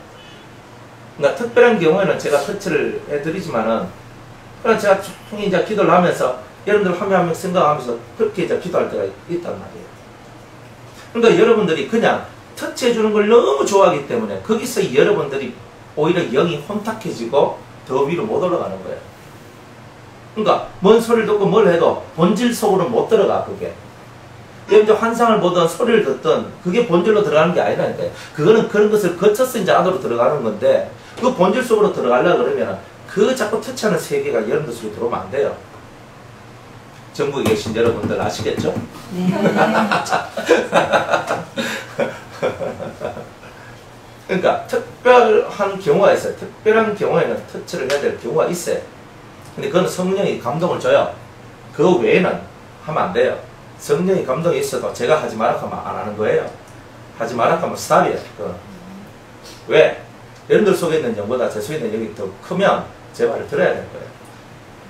그러니까 특별한 경우에는 제가 터치를 해드리지만은, 그냥 제가 조용히 이제 기도를 하면서 여러분들 한 명 한 명 생각하면서 그렇게 이제 기도할 때가 있단 말이에요. 그러니까 여러분들이 그냥 터치해주는 걸 너무 좋아하기 때문에 거기서 여러분들이 오히려 영이 혼탁해지고 더 위로 못 올라가는 거예요. 그러니까 뭔 소리를 듣고 뭘 해도 본질 속으로 못 들어가. 그게 여러분들 환상을 보든 소리를 듣든 그게 본질로 들어가는 게 아니라니까요. 그거는 그런 것을 거쳐서 이제 안으로 들어가는 건데, 그 본질 속으로 들어가려고 그러면 그 자꾸 터치하는 세계가 여러분들 속에 들어오면 안 돼요. 전국에 계신 여러분들 아시겠죠? 네. 그러니까 특별한 경우가 있어요. 특별한 경우에는 터치를 해야 될 경우가 있어요. 근데 그건 성령이 감동을 줘요. 그 외에는 하면 안 돼요. 성령이 감동이 있어도 제가 하지 마라 하면 안 하는 거예요. 하지 마라 하면 스탑이에요. 왜? 여러분들 속에 있는 영보다 제 속에 있는 영이 더 크면 제 말을 들어야 될 거예요.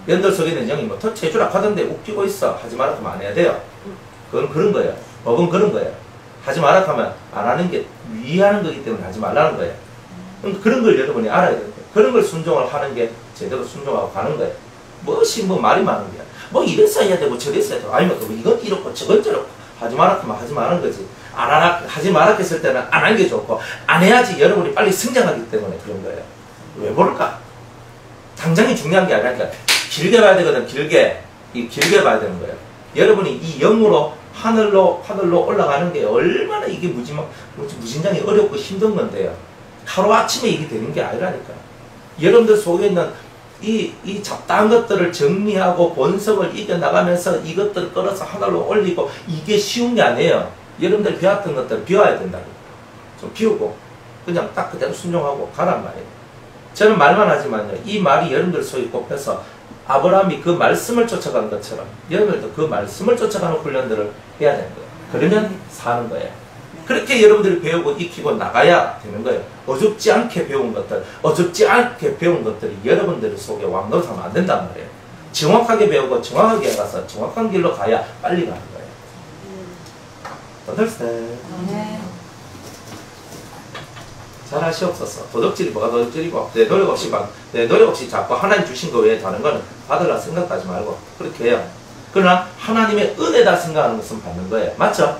여러분들 속에 있는 영이 뭐 터치해주라 하던데 웃기고 있어. 하지 마라 하면 안 해야 돼요. 그건 그런 거예요. 법은 그런 거예요. 하지 마라 하면 안 하는 게 위하는 거기 때문에 하지 말라는 거예요. 그런 걸 여러분이 알아야 돼요. 그런 걸 순종을 하는 게 제대로 순종하고 가는 거예요. 무엇이 뭐 말이 많은 거야. 뭐 이랬어야 해야 되고 저랬어야 되고 아니면 뭐 이건 이렇고 저건 저렇고 하지 마라 하면 하지 마는 거지. 하지 마라 했을 때는 안 하는 게 좋고 안 해야지 여러분이 빨리 성장하기 때문에 그런 거예요. 왜 모를까? 당장이 중요한 게 아니라 길게 봐야 되거든. 길게 봐야 되는 거예요. 여러분이 이 영으로 하늘로 올라가는 게 얼마나 이게 무진장이 어렵고 힘든 건데요. 하루아침에 이게 되는 게 아니라니까. 여러분들 속에 있는 이 잡다한 것들을 정리하고 본성을 이겨나가면서 이것들을 끌어서 하늘로 올리고 이게 쉬운 게 아니에요. 여러분들 배웠던 것들을 비워야 된다고. 좀 비우고 그냥 딱 그대로 순종하고 가란 말이에요. 저는 말만 하지만요. 이 말이 여러분들 속에 꼽혀서 아브라함이 그 말씀을 쫓아간 것처럼 여러분들도 그 말씀을 쫓아가는 훈련들을 해야 되는 거예요. 그러면 사는 거예요. 그렇게 여러분들이 배우고 익히고 나가야 되는 거예요. 어줍지 않게 배운 것들이 여러분들 속에 왕노릇하면 안 된단 말이에요. 정확하게 배우고 정확하게 가서 정확한 길로 가야 빨리 가는 거예요. understand? 네. 잘하시옵소서. 도덕질이 뭐가 도덕질이고 내 노력 없이 자꾸 하나님 주신 거 외에 다른 거는 받으라 생각하지 말고 그렇게 해요. 그러나 하나님의 은혜다 생각하는 것은 받는 거예요. 맞죠?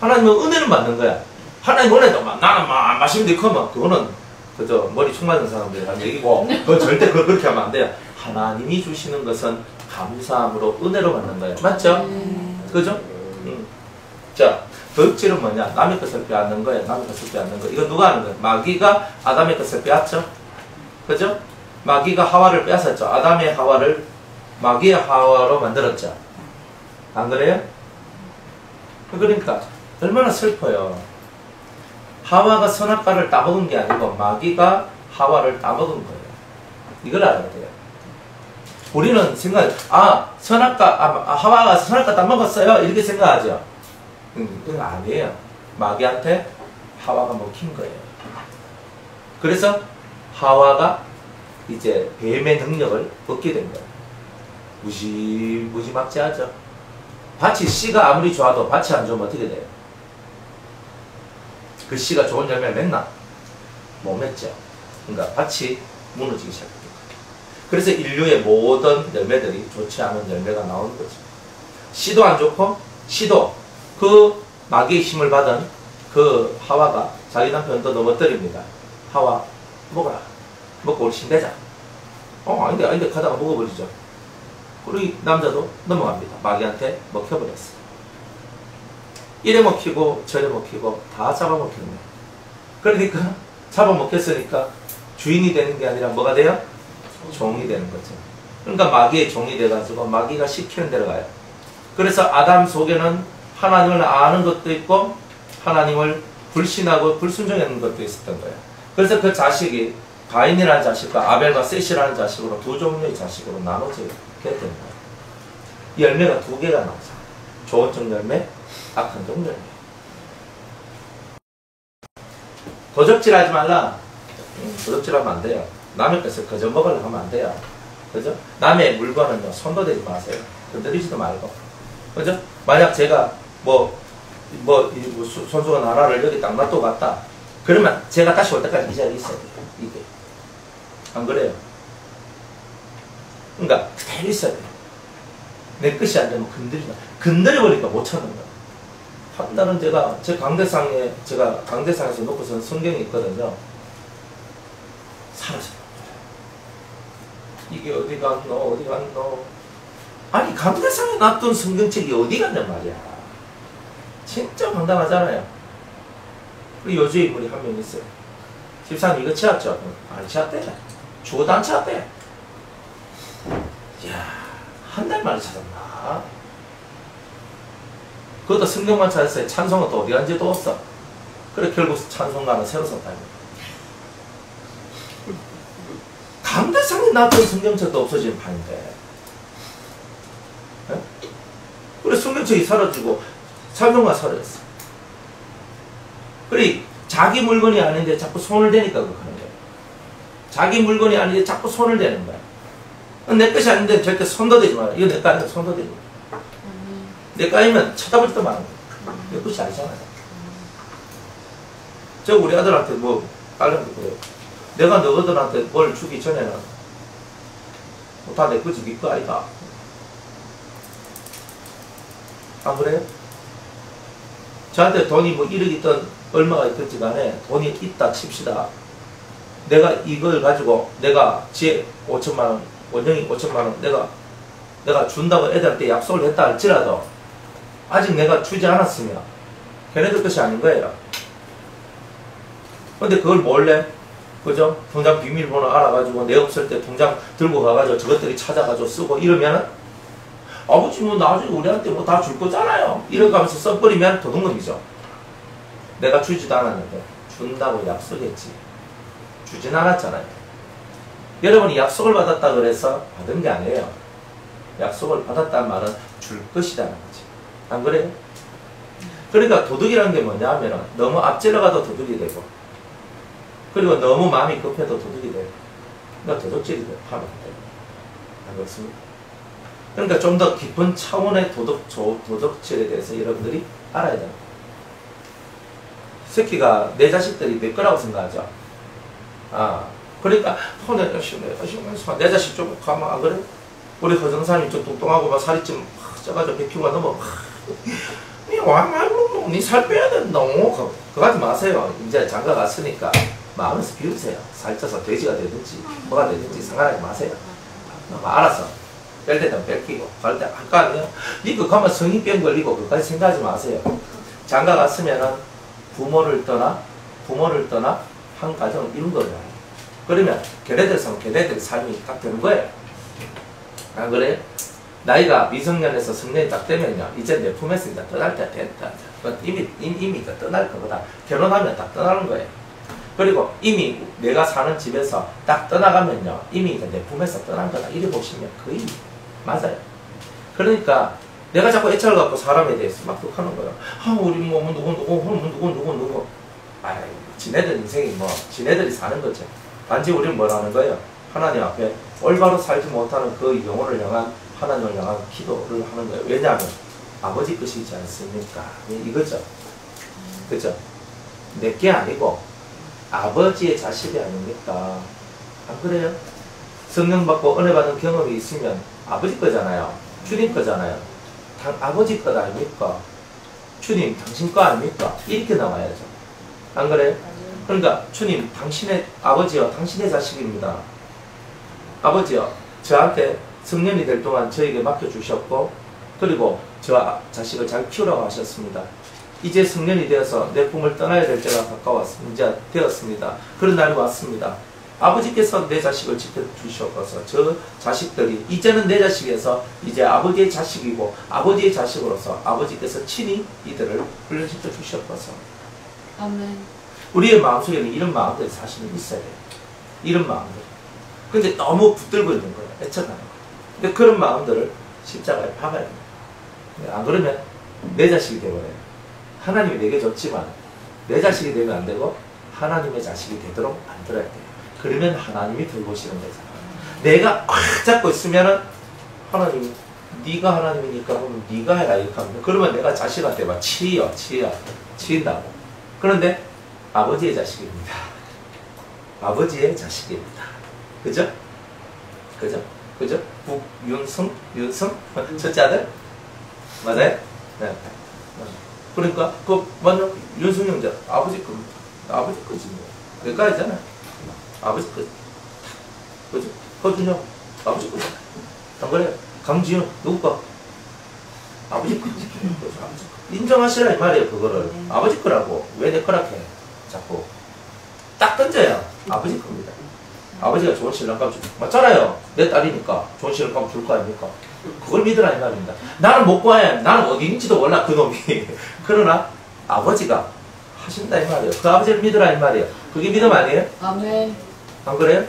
하나님은 은혜는 받는 거야. 하나님 은혜도 나는 안 마시면 돼. 그거는 그저 머리 충 맞은 사람들이 하는 얘기고 그건 절대 그렇게 하면 안 돼요. 하나님이 주시는 것은 감사함으로 은혜로 받는 거예요. 맞죠? 그죠? 자, 도둑질은 뭐냐? 남의 것을 빼앗는 거예요. 남의 것을 빼앗는 거. 이거 누가 하는 거예요? 마귀가 아담의 것을 빼앗죠? 그죠? 마귀가 하와를 빼앗았죠. 아담의 하와를 마귀의 하와로 만들었죠. 안 그래요? 그러니까 얼마나 슬퍼요. 하와가 선악과를 따먹은 게 아니고 마귀가 하와를 따먹은 거예요. 이걸 알아야 돼요. 우리는 하와가 선악과 따먹었어요. 이렇게 생각하죠. 그건 아니에요. 마귀한테 하와가 먹힌 거예요. 그래서 하와가 이제 뱀의 능력을 얻게 된 거예요. 무지막지하죠. 밭이 씨가 아무리 좋아도 밭이 안 좋으면 어떻게 돼요? 그 씨가 좋은 열매를 맺나? 못 맺죠. 그러니까 밭이 무너지기 시작합니다. 그래서 인류의 모든 열매들이 좋지 않은 열매가 나오는 거죠. 씨도 안 좋고 씨도 그 마귀의 힘을 받은 그 하와가 자기 남편도 넘어뜨립니다. 하와 먹어라. 먹고 우리 신대자. 아닌데 가다가 먹어버리죠. 우리 남자도 넘어갑니다. 마귀한테 먹혀버렸어요. 이래 먹히고 저래 먹히고 다 잡아먹히는 거예요. 그러니까 잡아먹혔으니까 주인이 되는 게 아니라 뭐가 돼요? 종이 되는 거죠. 그러니까 마귀의 종이 돼가지고 마귀가 시키는 대로 가요. 그래서 아담 속에는 하나님을 아는 것도 있고 하나님을 불신하고 불순종하는 것도 있었던 거예요. 그래서 그 자식이 가인이라는 자식과 아벨과 셋이라는 자식으로 두 종류의 자식으로 나눠지게 된 거예요. 열매가 두 개가 나오죠. 좋은 종 열매, 악한 종 열매. 도적질하지 말라. 도적질하면 안 돼요. 남의 것을 거저 먹으려고 하면 안 돼요. 그죠? 남의 물건은요, 손도 대지 마세요. 건드리지도 말고. 그죠? 만약 제가 손수건 하나를 여기 딱 놔두고 갔다. 그러면 제가 다시 올 때까지 이 자리에 있어야 돼요. 이게. 안 그래요? 그러니까 그대로 있어야 돼요. 내 것이 안 되면 건드려버리니까 못 찾는 거예요. 한 달은 제가 강대상에서 놓고선 성경이 있거든요. 사라져요. 이게 어디 갔노? 아니, 강대상에 놨던 성경책이 어디 갔냔 말이야. 진짜 황당하잖아요. 그리고 요즘 인물이 한 명 있어요. 집사님 이거 치웠죠? 아니, 치웠대. 죽어도 안 치웠대. 이야, 한 달 만에 찾았나? 그것도 성경만 찾았어요. 찬송은 또 어디 간지도 없어. 그래 결국 찬송가는 새로 썼다. 강대상에 나왔던 성경책도 없어지는 판인데. 네? 그래 성경책이 사라지고 찬송가 사라졌어. 그래 자기 물건이 아닌데 자꾸 손을 대니까 그렇게 하는 거야. 자기 물건이 아닌데 자꾸 손을 대는 거야. 내 것이 아닌데 절대 손도 대지 마라. 이거 내 거 아니야. 손도 대지 마라. 내 거 아니면 쳐다보지도 마라. 내 것이 아니잖아요. 저 우리 아들한테 뭐 딸한테 그래요. 내가 너희들한테 뭘 주기 전에는 다 내 거지 네 거 아니다. 안 그래요? 저한테 돈이 뭐 1억 있든 얼마가 있든지 간에 돈이 있다 칩시다. 내가 이걸 가지고 내가 제 5천만원, 원영이 5천만원 내가 준다고 애들한테 약속을 했다 할지라도 아직 내가 주지 않았으면 걔네들 것이 아닌 거예요. 근데 그걸 몰래 그죠? 통장 비밀번호 알아가지고 내 없을 때 통장 들고 가가지고 저것들이 찾아가지고 쓰고 이러면은 아버지 뭐 나중에 우리한테 뭐 다 줄 거잖아요. 이러면서 써버리면 도둑놈이죠. 내가 주지도 않았는데 준다고 약속했지. 주진 않았잖아요. 여러분이 약속을 받았다 그래서 받은 게 아니에요. 약속을 받았다는 말은 줄 것이라는 거지. 안 그래요? 그러니까 도둑이라는 게 뭐냐 하면은 너무 앞질러가도 도둑이 되고 그리고 너무 마음이 급해도 도둑이 돼요. 그러니까 도둑질이 하면 안 돼요. 안 그렇습니까? 그러니까 좀 더 깊은 차원의 도덕질에 대해서 여러분들이 알아야 돼요. 새끼가 내 자식들이 내 거라고 생각하죠. 그러니까 내 자식 좀 가면 안 그래? 우리 허정사님 좀 뚱뚱하고 막 살이 좀 쪄가지고 100kg가 넘어. 니 살 빼야 된다. 그거 하지 마세요. 이제 장가 갔으니까 마음에서 비우세요. 살쪄서 돼지가 되든지 뭐가 되든지 상관하지 마세요. 알아서 뺄 때는 뺄기고 갈 때 할거 아니에요. 이거 가면 성인병 걸리고 그까지 생각하지 마세요. 장가 갔으면은 부모를 떠나 한 가정을 이룬 거예요. 그러면 걔네들 삶이 딱 되는 거예요. 안 그래요? 나이가 미성년에서 성년이 딱 되면요, 이제 내 품에서 이제 떠날 때 됐다. 이미 떠날 거보다 결혼하면 딱 떠나는 거예요. 그리고 이미 내가 사는 집에서 딱 떠나가면요, 이미 내 품에서 떠난 거다. 이래 보시면 거의 맞아요. 그러니까 내가 자꾸 애착을 갖고 사람에 대해서 막 욕하는 거예요. 우리 뭐 누구. 지네들 인생이 뭐 지네들이 사는 거죠. 단지 우리는 뭐라는 거예요? 하나님 앞에 올바로 살지 못하는 그 영혼을 향한 하나님을 향한 기도를 하는 거예요. 왜냐하면 아버지 것이지 않습니까? 이거죠. 그죠? 내게 아니고 아버지의 자식이 아닙니까? 안 그래요? 성령 받고 은혜 받은 경험이 있으면 아버지 거잖아요. 주님 거잖아요. 아버지 것 아닙니까? 주님 당신 거 아닙니까? 이렇게 나와야죠. 안 그래요? 그러니까 주님 당신의 아버지와 당신의 자식입니다. 아버지요, 저한테 성년이 될 동안 저에게 맡겨주셨고 그리고 저 자식을 잘 키우라고 하셨습니다. 이제 성년이 되어서 내 품을 떠나야 될 때가 가까웠습니다. 이제 되었습니다. 그런 날이 왔습니다. 아버지께서 내 자식을 지켜주셨어서 저 자식들이 이제는 내 자식에서 이제 아버지의 자식이고 아버지의 자식으로서 아버지께서 친히 이들을 훈련시켜 주셨어서 아멘. 우리의 마음속에는 이런 마음들이 사실은 있어야 돼요. 이런 마음들. 근데 너무 붙들고 있는 거예요. 애착하는 거예요. 근데 그런 마음들을 십자가에 박아야 돼요. 안 그러면 내 자식이 되버려요. 하나님이 내게 줬지만 내 자식이 되면 안 되고 하나님의 자식이 되도록 만들어야 돼요. 그러면 하나님이 돌보시는 거잖아요. 내가 꽉 잡고 있으면은 하나님이 네가 하나님이니까 그럼 네가 해라 이렇게 하면 그러면 내가 자식한테 막 치인다고. 그런데 아버지의 자식입니다. 아버지의 자식입니다. 그죠? 그죠? 윤성? 첫째 아들? 맞아요? 네. 그러니까 맞나? 윤성 형제 아버지 겁니다. 아버지 거지 뭐. 그까지잖아요. 아버지 거. 그죠? 허준형 아버지 거잖아요. 안 그래요? 강지훈 누구 거? 아버지 거. 인정하시라 이 말이에요. 그거를 아버지 거라고 왜 내 거라고 해? 자꾸 딱 던져야 아버지 겁니다. 아버지가 좋은 신랑감 주고 맞잖아요. 내 딸이니까 좋은 신랑감 줄 거 아닙니까? 그걸 믿으라 이 말입니다. 나는 못 구해. 나는 어디인지도 몰라 그놈이. 그러나 아버지가 하신다 이 말이에요. 그 아버지를 믿으라 이 말이에요. 그게 믿음 아니에요? 아멘. 안 그래요?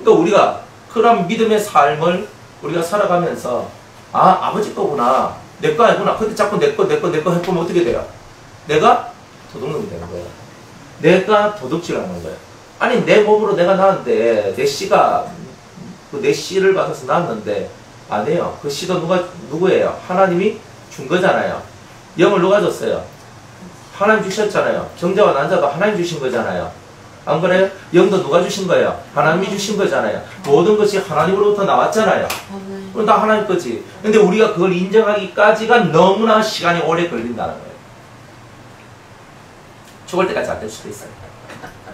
그러니까 우리가 그런 믿음의 삶을 우리가 살아가면서 아버지 거구나. 내 거 아니구나. 근데 자꾸 내 거 해보면 어떻게 돼요? 내가 도둑놈이 되는 거예요. 내가 도둑질하는 거예요. 아니 내 몸으로 내가 낳았는데 내 씨가 내 씨를 받아서 낳았는데 아니에요. 그 씨도 누구예요? 하나님이 준 거잖아요. 영을 누가 줬어요? 하나님 주셨잖아요. 정자와 난자가 하나님 주신 거잖아요. 안 그래요? 영도 누가 주신 거예요? 하나님이 주신 거잖아요. 모든 것이 하나님으로부터 나왔잖아요. 그럼 다 하나님 거지. 근데 우리가 그걸 인정하기까지가 너무나 시간이 오래 걸린다는 거예요. 죽을 때까지 안 될 수도 있어요.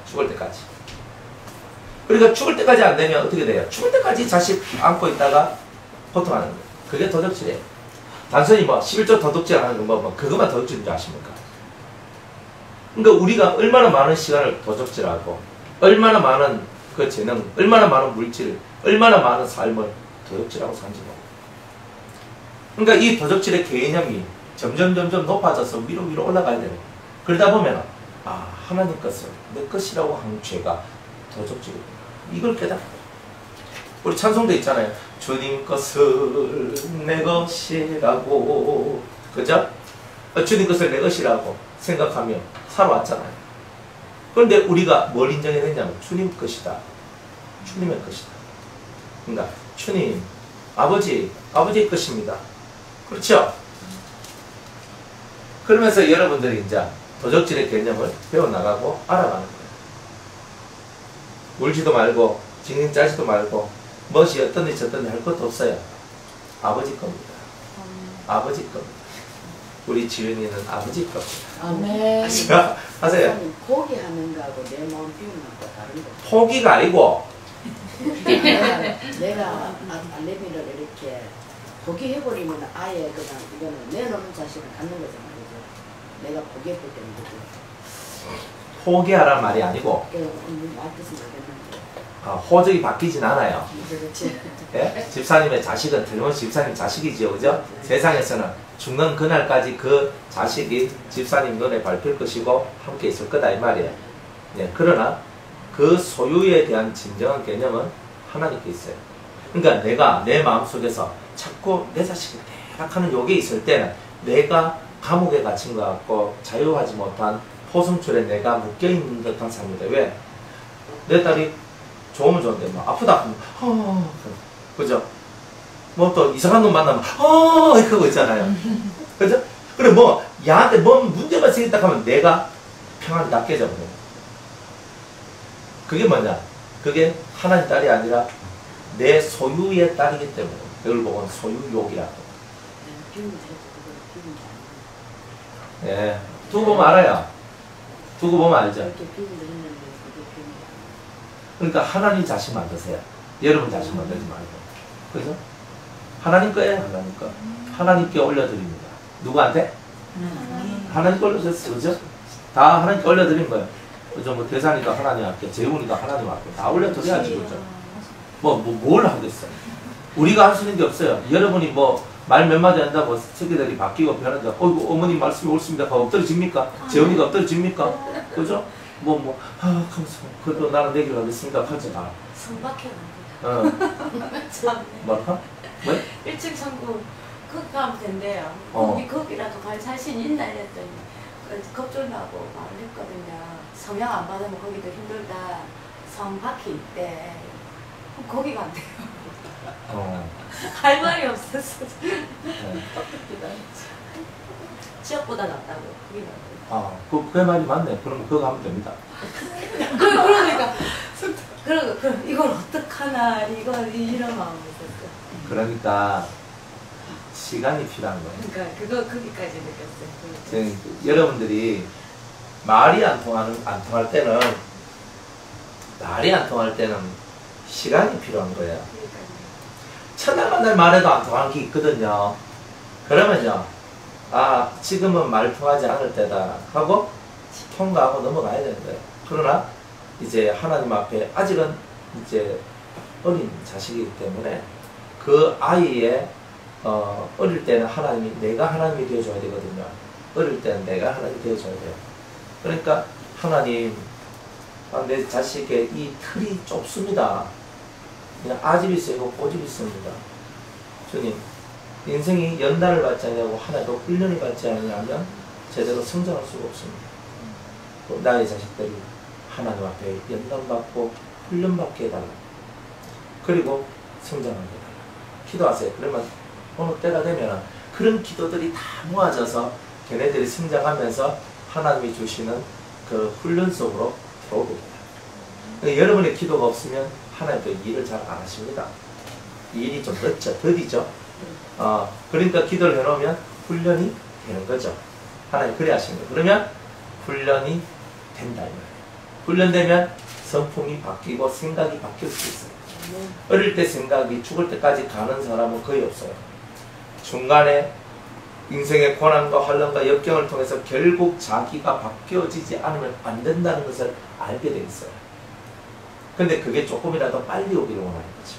죽을 때까지. 그러니까 죽을 때까지 안 되면 어떻게 돼요? 죽을 때까지 자식 안고 있다가 고통하는 거예요. 그게 도둑질이에요. 단순히 뭐 11조 도둑질 하는 거 뭐 그것만 도둑질인 줄 아십니까? 그러니까 우리가 얼마나 많은 시간을 도둑질하고 얼마나 많은 그 재능, 얼마나 많은 물질, 얼마나 많은 삶을 도둑질하고 산지 뭐. 그러니까 이 도둑질의 개념이 점점 높아져서 위로 올라가야 되는 거예요. 그러다 보면 하나님 것을 내 것이라고 하는 죄가 도둑질이구나. 이걸 깨닫고 우리 찬송도 있잖아요. 주님 것을 내 것이라고 그죠? 주님 것을 내 것이라고 생각하며 살아왔잖아요. 그런데 우리가 뭘 인정해야 되냐면 주님 것이다. 주님의 것이다. 그러니까 주님, 아버지의 것입니다. 그렇죠? 그러면서 여러분들이 이제 도적질의 개념을 배워나가고 알아가는 거예요. 울지도 말고 징징 짜지도 말고 멋이 어떤지 저떤지 할 것도 없어요. 아버지 겁니다. 아버지 겁니다. 우리 지은이는 아버지 겁니다. 아멘. 하세요. 포기하는 거하고 내 마음 비우는 거 다른 거. 포기가 아니고 내가 알레미를 이렇게 포기해버리면 아예 그냥 이거는 내놓는 자식을 갖는 거잖아. 그죠? 내가 포기해볼 때는 그죠? 포기하란 말이 아니고 말 뜻은 모르겠는데. 호적이 바뀌진 않아요. 그렇지. 예? 집사님의 자식은 틀림없이 집사님 자식이죠. 그죠? 세상에서는 죽는 그날까지 그 자식이 집사님 눈에 밟힐 것이고 함께 있을 거다 이 말이에요. 예, 그러나 그 소유에 대한 진정한 개념은 하나님께 있어요. 그러니까 내가 내 마음속에서 자꾸 내 자식이 대락하는 욕이 있을 때는 내가 감옥에 갇힌 것 같고 자유하지 못한 포승줄에 내가 묶여있는 듯한 삶이다. 왜? 내 딸이 좋으면 좋은데 뭐 아프다 하면 그죠? 뭐 또 이상한 놈 만나면 이러고 있잖아요. 그죠? 그래 뭐 야한테 뭔 문제가 생겼다 하면 내가 평안이 다 깨져버려요. 그게 뭐냐? 그게 하나님 딸이 아니라 내 소유의 딸이기 때문에 그걸 보고 소유욕이라고. 예, 두고 보면 알아요. 두고 보면 알죠. 그러니까 하나님 자식 만드세요. 여러분 자식 만들지 말고. 그죠? 하나님 거예요. 하나님 거. 하나님께 올려드립니다. 누구한테? 하나님께 올려드렸어요. 그죠? 다 하나님께 올려드린 거예요. 그죠? 뭐 대산이가 하나님 앞에, 재훈이가 하나님 앞에 다 올려드려야지. 그죠? 뭘 하겠어요. 우리가 할 수 있는 게 없어요. 여러분이 뭐 말 몇 마디 한다고 세계들이 바뀌고 변한다. 어이구 어머님 말씀이 옳습니다. 엎드려집니까? 재훈이가 엎드려집니까? 그죠? 하면서 그래도 나는 내 길 가겠습니다. 하지 마. 성박해 납니다. 참. 뭐라? 왜? 1층 창고 거기 가면 된대요. 거기 거기라도 갈 자신 있나 이랬더니 걱정하고 말을 했거든요. 성형 안 받으면 거기도 힘들다. 성박히 있대. 그럼 거기 간대요. 할 말이 없었어. 지역보다 낫다고. 그게 낫다고. 그 말이 맞네. 그럼 그거 하면 됩니다. 그러니까 이걸 어떡하나 이런 마음이 있었어. 그러니까 시간이 필요한 거예요. 그러니까 거기까지 느꼈어요. 여러분들이 말이 안 통할 때는 시간이 필요한 거예요. 첫날 만날 말해도 안 통하는 게 있거든요. 그러면요, 지금은 말 통하지 않을 때다 하고 통과하고 넘어가야 되는 거예요. 그러나 이제 하나님 앞에 아직은 이제 어린 자식이기 때문에 그 아이의 어릴 때는 하나님이, 내가 하나님이 되어줘야 되거든요. 어릴 때는 내가 하나님이 되어줘야 돼요. 그러니까 하나님, 내 자식의 이 틀이 좁습니다. 그냥 아집이 세고 꼬집이 있습니다. 주님, 인생이 연단을 받지 않냐고 하나도 훈련을 받지 않냐면 제대로 성장할 수가 없습니다. 나의 자식들이 하나님 앞에 연단받고 훈련받게 해달라. 그리고 성장하게 해달라. 기도하세요. 그러면 어느 때가 되면 그런 기도들이 다 모아져서 걔네들이 성장하면서 하나님이 주시는 그 훈련 속으로 들어오게 됩니다. 그러니까 여러분의 기도가 없으면 하나님도 일을 잘 안 하십니다. 이 일이 좀 늦죠, 더디죠. 그러니까 기도를 해놓으면 훈련이 되는 거죠. 하나님 그래 하시는 거예요. 그러면 훈련이 된다 이 말이에요. 훈련되면 성품이 바뀌고 생각이 바뀔 수 있어요. 어릴 때 생각이 죽을 때까지 가는 사람은 거의 없어요. 중간에 인생의 고난과 환난과 역경을 통해서 결국 자기가 바뀌어지지 않으면 안 된다는 것을 알게 돼 있어요. 근데 그게 조금이라도 빨리 오기를 원하는 거죠.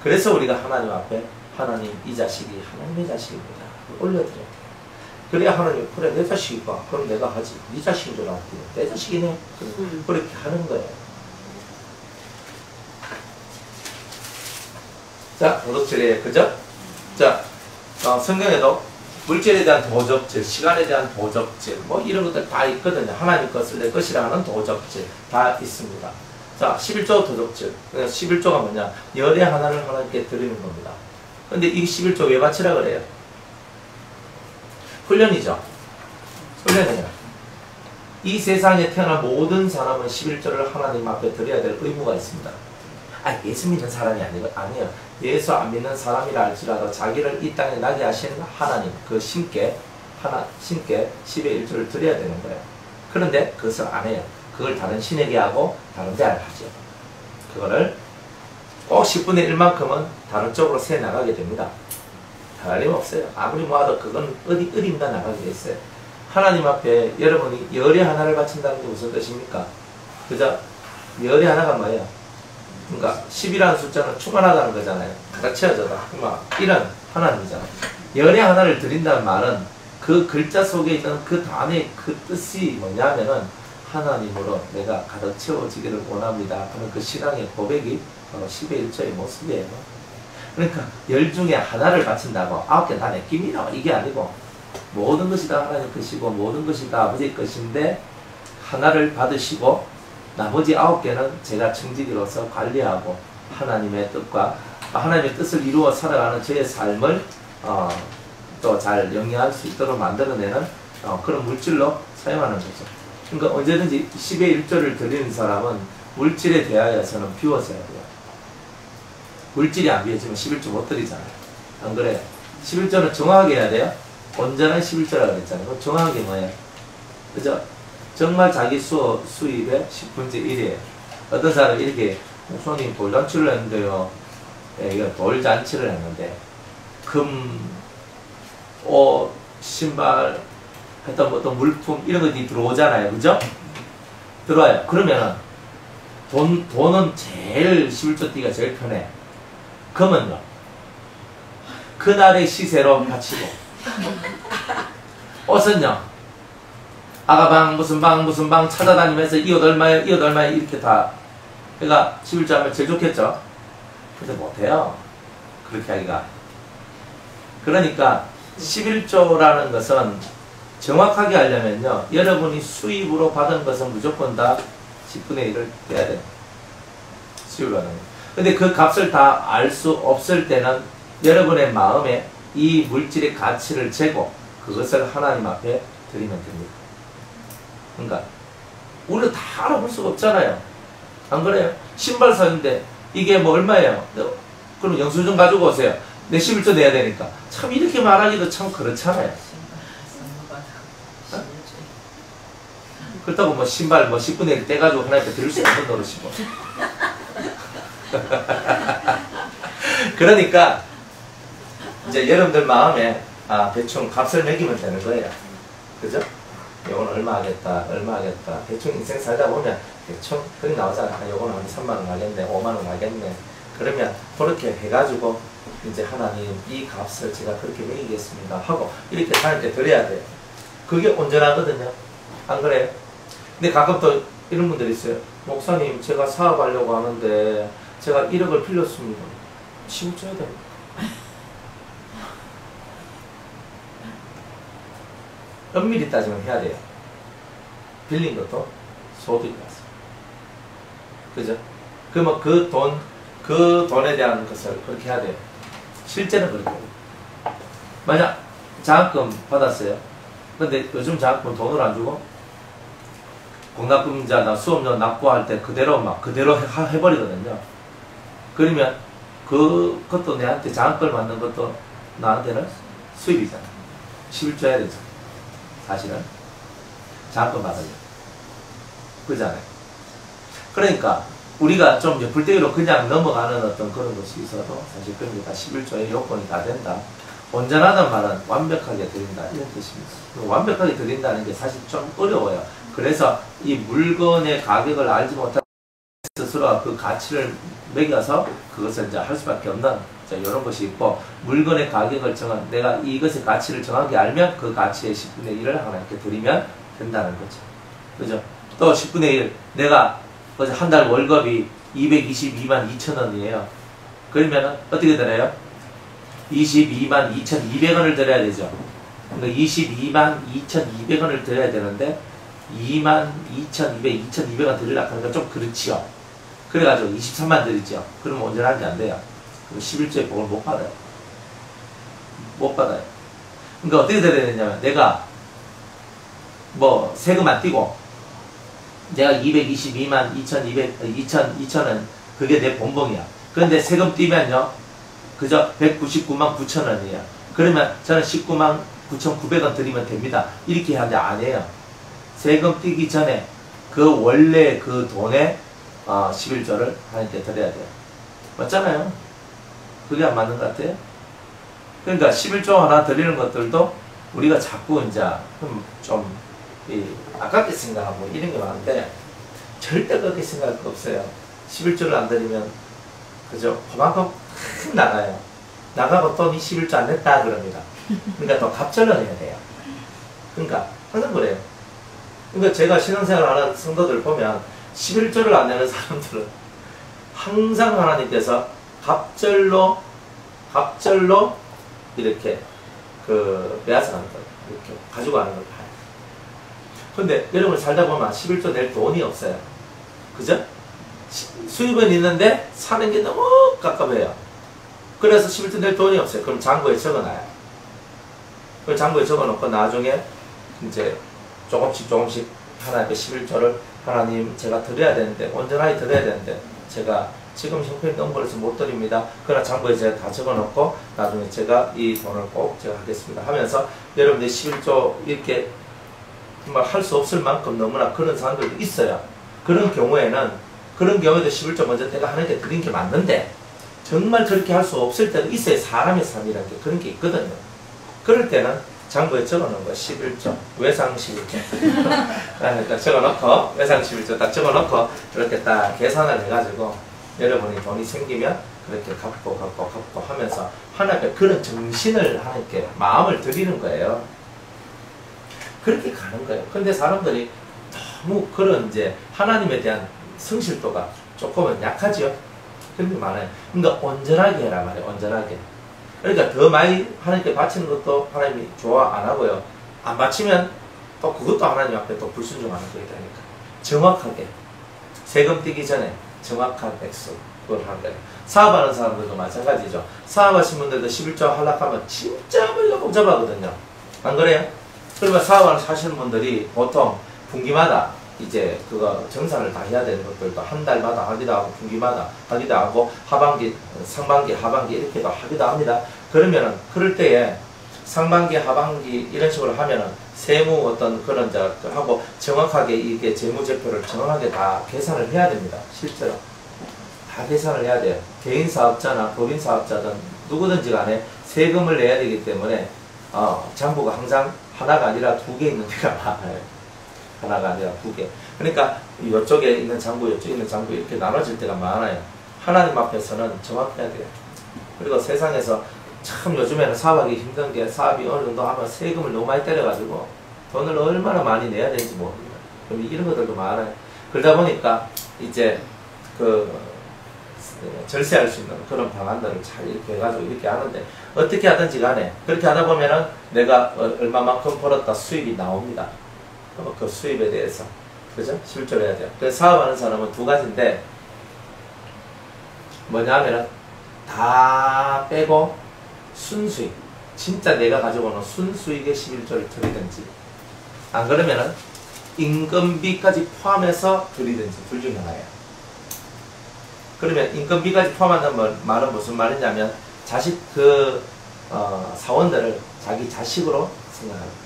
그래서 우리가 하나님 앞에 하나님 이 자식이 하나님의 자식입니다. 올려드려야 돼요. 그래야 하나님 그래 내 자식이니까 그럼 내가 하지. 네 자식인 줄 알았지. 내 자식이네. 그렇게 하는 거예요. 자, 도덕질이에요. 그죠? 자, 성경에도 물질에 대한 도적질, 시간에 대한 도적질, 뭐 이런 것들 다 있거든요. 하나님 것을 내 것이라 하는 도적질 다 있습니다. 자, 11조 도적질. 11조가 뭐냐? 열의 하나를 하나님께 드리는 겁니다. 근데 이 11조 왜 바치라 그래요? 훈련이죠. 훈련이에요. 이 세상에 태어난 모든 사람은 11조를 하나님 앞에 드려야 될 의무가 있습니다. 예수 믿는 사람이 아니에요. 예수 안 믿는 사람이라 할지라도 자기를 이 땅에 나게 하신 하나님, 그 신께 10의 1조를 드려야 되는 거예요. 그런데 그것을 안 해요. 그걸 다른 신에게 하고 다른 데를 하죠. 그거를 꼭 10분의 1만큼은 다른 쪽으로 새 나가게 됩니다. 다름없어요. 아무리 모아도 그건 어딘가 나가게 돼 있어요. 하나님 앞에 여러분이 열의 하나를 바친다는 게 무슨 뜻입니까? 그죠? 열의 하나가 뭐예요? 그러니까 10이라는 숫자는 충만하다는 거잖아요. 가득 채워져다. 이런 하나님이잖아요. 열의 하나를 드린다는 말은 그 글자 속에 있는 그 단어의 그 뜻이 뭐냐면은 하나님으로 내가 가득 채워지기를 원합니다. 그런 그 신앙의 고백이 바로 10의 1조의 모습이에요. 그러니까 열 중에 하나를 바친다고 9개 다 내 깁니다. 이게 아니고 모든 것이 다 하나님 것이고 모든 것이 다 아버지 것인데 하나를 받으시고 나머지 9개는 제가 청지기로서 관리하고 하나님의 뜻과 하나님의 뜻을 이루어 살아가는 저의 삶을 또 잘 영위할 수 있도록 만들어내는 그런 물질로 사용하는 거죠. 그러니까 언제든지 10의 1조를 드리는 사람은 물질에 대하여서는 비워져야 돼요. 물질이 안 비워지면 11조 못 드리잖아요. 안 그래요? 11조는 정확하게 해야 돼요. 온전한 11조라고 그랬잖아요. 정확한 게 뭐예요? 그죠? 정말 자기 수입의 10분의 1이에요. 어떤 사람이 이렇게 손님 돌잔치를 했는데요. 이거 돌잔치를 했는데 금, 옷, 신발, 어떤 물품 이런 것들이 들어오잖아요. 그죠? 들어와요. 그러면 돈은 제일 11조 띠가 제일 편해. 금은요. 그날의 시세로 바치고 옷은요. 아가방 무슨 방 찾아다니면서 이 옷 얼마에 이렇게 다 그러니까 11조 하면 제일 좋겠죠. 근데 못해요. 그렇게 하기가. 그러니까 11조라는 것은 정확하게 하려면요. 여러분이 수입으로 받은 것은 무조건 다 10분의 1을 내야 돼요. 수입으로 받은 거. 근데 그 값을 다 알 수 없을 때는 여러분의 마음에 이 물질의 가치를 재고 그것을 하나님 앞에 드리면 됩니다. 그러니까 우리는 다 알아볼 수가 없잖아요. 안 그래요? 신발 샀는데 이게 뭐 얼마예요? 그럼 영수증 가지고 오세요. 내 11조 내야 되니까. 참 이렇게 말하기도 참 그렇잖아요. 그렇다고 뭐 신발 뭐 10분의 1 떼가지고 하나님께 드릴 수 없는 노릇이고. 그러니까 이제 여러분들 마음에 대충 값을 매기면 되는 거예요. 그죠? 요건 얼마 하겠다. 대충 인생 살다 보면 대충 그게 나오잖아. 요거는 한 3만원 하겠네. 5만원 하겠네. 그러면 그렇게 해가지고 이제 하나님 이 값을 제가 그렇게 매기겠습니다 하고 이렇게 하나님께 드려야 돼요. 그게 온전하거든요. 안 그래요? 근데 가끔 또 이런 분들이 있어요. 목사님 제가 사업하려고 하는데 제가 1억을 빌렸습니다. 10억 줘야 됩니다. 엄밀히 따지면 해야 돼요. 빌린 것도 소득이 났어요. 그죠? 그러면 그 돈에 대한 것을 그렇게 해야 돼요. 실제는 그렇게 해요. 만약 장학금 받았어요. 근데 요즘 장학금 돈을 안 주고 공납금자나 수업료 납부할 때 그대로 해버리거든요. 그러면 그것도 내한테 장학금을 받는 것도 나한테는 수입이잖아. 11조 해야 되죠. 사실은 장학금 받으려고. 그렇잖아요. 그러니까 우리가 좀 불때기로 그냥 넘어가는 어떤 그런 것이 있어도 사실 그런 게 다 11조의 요건이 다 된다. 온전하다는 말은 완벽하게 드린다 이런 뜻입니다. 완벽하게 드린다는 게 사실 좀 어려워요. 그래서 이 물건의 가격을 알지 못한 스스로가 그 가치를 매겨서 그것을 이제 할 수밖에 없는 이런 것이 있고, 물건의 가격을 내가 이것의 가치를 정확히 알면 그 가치의 10분의 1을 하나님께 드리면 된다는 거죠. 그죠? 또 10분의 1, 내가 한 달 월급이 222만 2천 원이에요. 그러면은 어떻게 드려요? 22만 2,200원을 드려야 되죠. 그러니까 22만 2,200원을 드려야 되는데 2만 2,200, 2,200원 드리려고 하니까 좀 그렇지요. 그래가지고 23만 드리죠. 그러면 온전한지 안 돼요. 그럼 11조의 복을 못 받아요. 못 받아요. 그러니까 어떻게 드려야 되냐면, 내가 뭐 세금 안 떼고 내가 222만 2,200원 그게 내 본봉이야. 그런데 세금 떼면요 그저 199만 9천 원이에요. 그러면 저는 19만 9,900원 드리면 됩니다. 이렇게 하는데 안 해요. 세금 떼기 전에 그 원래 그 돈에 11조를 하나님께 드려야 돼요. 맞잖아요. 그게 안 맞는 것 같아요. 그러니까 11조 하나 드리는 것들도 우리가 자꾸 이제 좀 아깝게 생각하고 이런 게 많은데, 절대 그렇게 생각할 거 없어요. 11조를 안 드리면 그죠? 그만큼 나가요. 나가고 또 이 11조 안 냈다 그럽니다. 그러니까 또 갑절을 해야 돼요. 그러니까 항상 그래요. 그러니까 제가 신앙생활 하는 성도들 보면 11조를 안 내는 사람들은 항상 하나님께서 갑절로 이렇게 빼앗아가는 거예요. 이렇게 가지고 가는 걸 봐요. 근데 여러분 살다 보면 11조 낼 돈이 없어요. 그죠? 수입은 있는데 사는 게 너무 깝깝해요. 그래서 11조 낼 돈이 없어요. 그럼 장부에 적어놔요. 그럼 장부에 적어놓고 나중에 이제 조금씩 하나님께 11조를 하나님 제가 드려야 되는데, 온전하게 드려야 되는데 제가 지금 형편이 너무 벌어서 못 드립니다. 그러나 장부에 제가 다 적어놓고 나중에 제가 이 돈을 꼭 제가 하겠습니다 하면서, 여러분들 11조 이렇게 정말 할 수 없을 만큼 너무나 그런 사람들도 있어요. 그런 경우에도 11조 먼저 내가 하나님께 드린 게 맞는데, 정말 그렇게 할 수 없을 때도 있어요. 사람의 삶이라는 게 그런 게 있거든요. 그럴 때는 장부에 적어놓은 거 11조, 외상 11조. 그러니까 적어놓고, 외상 11조 딱 적어놓고, 이렇게 딱 계산을 해가지고, 여러분이 돈이 생기면 그렇게 갚고 하면서 하나님께 그런 정신을 하나님께 마음을 드리는 거예요. 그렇게 가는 거예요. 근데 사람들이 너무 그런 이제 하나님에 대한 성실도가 조금은 약하지요. 그런 게 많아요. 그러니까 온전하게 해라 말이에요. 온전하게. 그러니까 더 많이 하나님께 바치는 것도 하나님이 좋아 안 하고요. 안 바치면 또 그것도 하나님 앞에 또 불순종하는 거니까. 정확하게. 세금 떼기 전에 정확한 액수, 그걸 하는 거예요. 사업하는 사람들도 마찬가지죠. 사업하신 분들도 11조 하려고 진짜 머리가 복잡하거든요. 안 그래요? 그러면 사업을 하시는 분들이 보통 분기마다 이제 그거 정산을 다 해야 되는 것들도 한 달마다 하기도 하고, 분기마다 하기도 하고, 하반기, 상반기, 하반기 이렇게도 하기도 합니다. 그러면은 그럴 때에 상반기, 하반기 이런 식으로 하면은 세무 어떤 그런 하고 정확하게 이게 재무제표를 정확하게 다 계산을 해야 됩니다. 실제로 다 계산을 해야 돼요. 개인 사업자나 법인 사업자든 누구든지 간에 세금을 내야 되기 때문에 장부가 항상 하나가 아니라 2개 있는 데가 많아요. 하나가 아니라 2개. 그러니까 이쪽에 있는 장부, 이쪽에 있는 장부 이렇게 나눠질 때가 많아요. 하나님 앞에서는 정확해야 돼요. 그리고 세상에서 참 요즘에는 사업하기 힘든 게 사업이 어느 정도 하면 세금을 너무 많이 때려가지고 돈을 얼마나 많이 내야 되는지 모릅니다. 그럼 이런 것들도 많아요. 그러다 보니까 이제 절세할 수 있는 그런 방안들을 잘 이렇게 해가지고 이렇게 하는데 어떻게 하든지 간에 그렇게 하다 보면은 내가 얼마만큼 벌었다 수입이 나옵니다. 그 수입에 대해서 그죠? 실조를 해야 돼요. 그래서 사업하는 사람은 두 가지인데 뭐냐 하면은 다 빼고 순수익 진짜 내가 가지고 오는 순수익의 11조를 드리든지 안 그러면은 인건비까지 포함해서 드리든지 둘 중에 하나예요. 그러면 인건비까지 포함한다는 말은 무슨 말이냐면 자식 사원들을 자기 자식으로 생각합니다.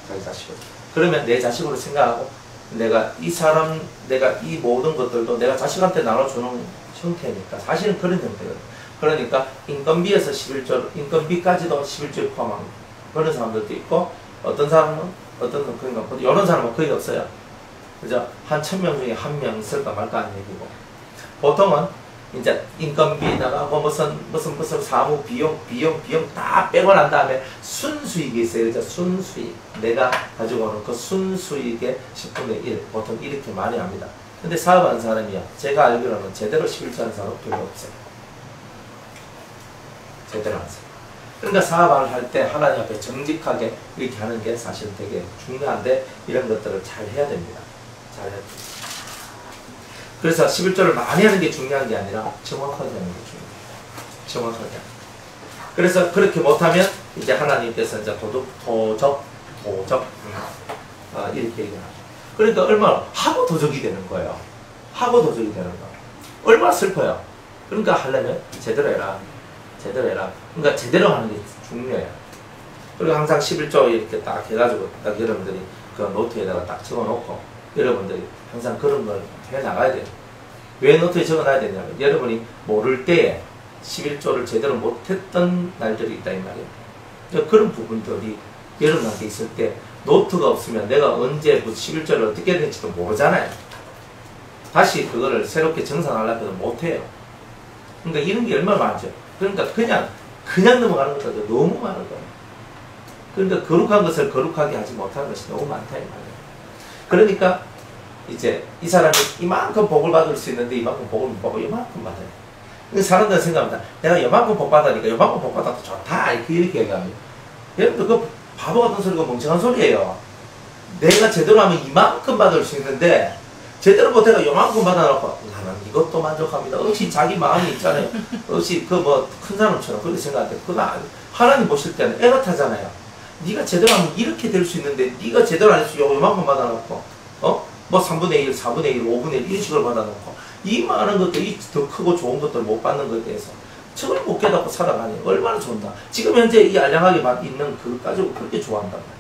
자기 자식으로. 그러면 내 자식으로 생각하고 내가 이 모든 것들도 내가 자식한테 나눠주는 형태니까 사실은 그런 형태거든요. 그러니까 인건비에서 11조, 인건비까지도 11조에 포함합니다. 그런 사람들도 있고 어떤 사람은 그러니까 이런 사람은 거의 없어요. 그죠? 한 1000명 중에 1명 쓸까 말까 하는 얘기고 보통은 이제 인건비에다가 뭐 무슨 사무 비용 다 빼고 난 다음에 순수익이 있어요. 그죠? 순수익. 내가 가지고 오는 그 순수익의 10분의 1 보통 이렇게 많이 합니다. 근데 사업하는 사람이야. 제가 알기로는 제대로 11조 하는 사람은 별로 없어요. 제대로 하는 사람. 그러니까 사업을 할 때 하나님 앞에 정직하게 이렇게 하는 게 사실 되게 중요한데 이런 것들을 잘 해야 됩니다. 잘 해야 됩니다. 그래서 11조를 많이 하는 게 중요한 게 아니라 정확하게 하는 게 중요해요. 정확하게. 그래서 그렇게 못하면 이제 하나님께서 이제 도적 이렇게 얘기합니다. 그러니까 얼마나 하고 도적이 되는 거예요. 하고 도적이 되는 거. 얼마나 슬퍼요. 그러니까 하려면 제대로 해라. 제대로 해라. 그러니까 제대로 하는 게 중요해요. 그리고 항상 11조 이렇게 딱 해가지고 딱 여러분들이 그 노트에다가 딱 적어놓고 여러분들이 항상 그런 걸 해나가야 돼요. 왜 노트에 적어놔야 되냐면 여러분이 모를 때에 11조를 제대로 못했던 날들이 있다 이 말이에요. 그러니까 그런 부분들이 여러분한테 있을 때 노트가 없으면 내가 언제 11조를 어떻게 해야 될지도 모르잖아요. 다시 그거를 새롭게 정상하려고 해도 못해요. 그러니까 이런 게 얼마나 많죠. 그러니까 그냥 넘어가는 것도 너무 많은 거예요. 그러니까 거룩한 것을 거룩하게 하지 못하는 것이 너무 많다 이 말이에요. 그러니까 이제 이 사람이 이만큼 복을 받을 수 있는데 이만큼 복을 못 받고 이만큼 받아요. 그러니까 사람들은 생각합니다. 내가 이만큼 복 받으니까 이만큼 복 받아도 좋다 이렇게 얘기합니다. 여러분들 그 바보 같은 소리가 멍청한 소리예요. 내가 제대로 하면 이만큼 받을 수 있는데 제대로 못해가 요만큼 받아놓고 나는 이것도 만족합니다. 역시 자기 마음이 있잖아요. 역시 큰 사람처럼 그렇게 생각하는데 그건 하나님 보실 때는 애가 타잖아요. 네가 제대로 하면 이렇게 될 수 있는데 네가 제대로 안 해서 요만큼 받아놓고 3분의 1, 4분의 1, 5분의 1 이런 식으로 받아놓고 이 많은 것들, 이 더 크고 좋은 것들 못 받는 것에 대해서 저걸 못 깨닫고 살아가니 얼마나 좋나. 지금 현재 이 알량하게 있는 그걸 가지고 그렇게 좋아한단 말이에요.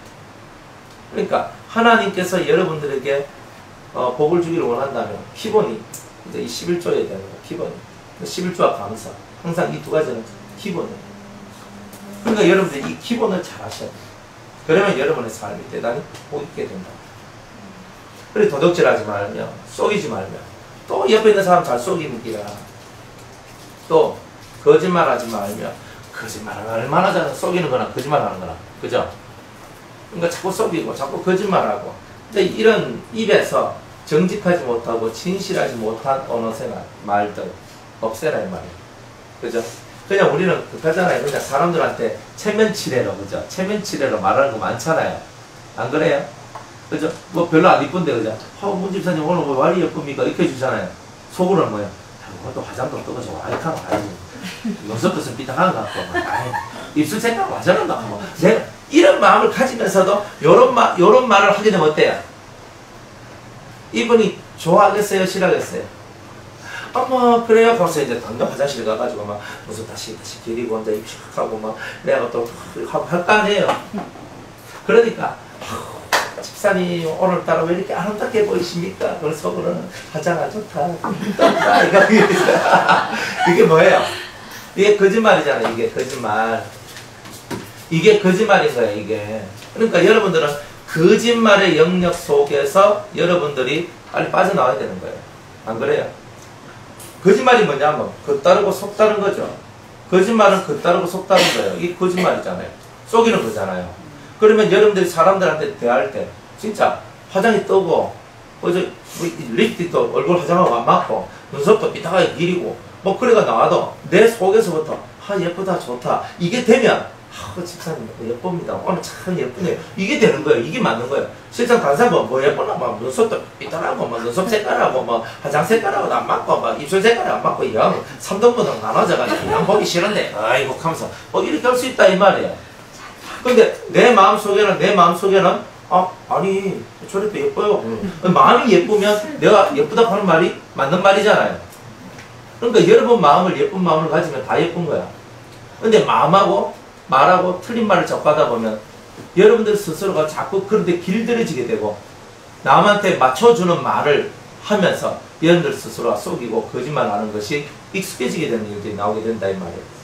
그러니까 하나님께서 여러분들에게 복을 주기를 원한다면 기본이 이제 이 11조에 대한 거 기본이 11조와 감사 항상 이 두 가지는 기본이에요. 그러니까 여러분들 이 기본을 잘 하셔야 돼요. 그러면 여러분의 삶이 대단히 복 있게 된다. 그리고 도둑질하지 말며 속이지 말며 또 옆에 있는 사람 잘 속이는 기라 또 거짓말하지 말며 거짓말을 얼마나 잘 속이는 거나 거짓말하는 거나 그죠? 그러니까 자꾸 속이고 자꾸 거짓말하고 근데 이런 입에서 정직하지 못하고 진실하지 못한 언어생활 말들 없애라 이 말이에요. 그죠? 그냥 우리는 그렇잖아요. 그냥 사람들한테 체면치레로 그죠? 체면치레로 말하는 거 많잖아요. 안 그래요? 그죠? 뭐 별로 안 이쁜데 그죠? 문 집사님 오늘 뭐 와리 예쁩니까? 이렇게 해주잖아요. 속으로는 뭐야? 그것도 화장도 떠가지고 와이카노 가야지. 눈썹끝은 삐딱한 것 같고 입술 생각 와저런다 하고 이런 마음을 가지면서도 요런 말을 하게 되면 어때요? 이분이 좋아하겠어요? 싫어하겠어요? 그래요? 그래서 이제 당장 화장실 가가지고 막 무슨 다시 데리고 혼자 입식하고 막 내가 또 하고 할 거 아니에요? 그러니까 집사님 오늘따라 왜 이렇게 아름답게 보이십니까? 그래서 속으로는 화장 안 좋다. 이게 뭐예요? 이게 거짓말이잖아요. 이게 거짓말. 이게 거짓말인 거예요. 이게. 그러니까 여러분들은 거짓말의 영역 속에서 여러분들이 빨리 빠져나와야 되는 거예요. 안 그래요? 거짓말이 뭐냐면 겉다르고 속다른 거죠. 거짓말은 겉다르고 속다른 거예요. 이게 거짓말이잖아요. 속이는 거잖아요. 그러면 여러분들이 사람들한테 대할 때 진짜 화장이 뜨고 어제 립스틱도 얼굴 화장하고 안 맞고 눈썹도 삐딱하게 기리고 뭐 그래가 나와도 내 속에서부터 예쁘다 좋다 이게 되면 집사님 예쁩니다. 오늘 참 예쁘네요. 이게 되는 거예요. 이게 맞는 거예요. 실상 다른 사람은 뭐 예쁘나 막 눈썹도 삐뚤하고 뭐 눈썹 색깔하고 뭐 화장 색깔하고 안 맞고 막 입술 색깔이 안 맞고 영 3등분으로 나눠져가지고 영 보기 싫은데 아이고 하면서 뭐 이렇게 할 수 있다 이 말이에요. 근데 내 마음속에는 아니 저래도 예뻐요. 마음이 예쁘면 내가 예쁘다고 하는 말이 맞는 말이잖아요. 그러니까 여러분 마음을 예쁜 마음을 가지면 다 예쁜 거야. 근데 마음하고 말하고 틀린 말을 자꾸 하다 보면 여러분들 스스로가 자꾸 그런데 길들여지게 되고 남한테 맞춰주는 말을 하면서 여러분들 스스로가 속이고 거짓말하는 것이 익숙해지게 되는 일들이 나오게 된다 이 말이에요.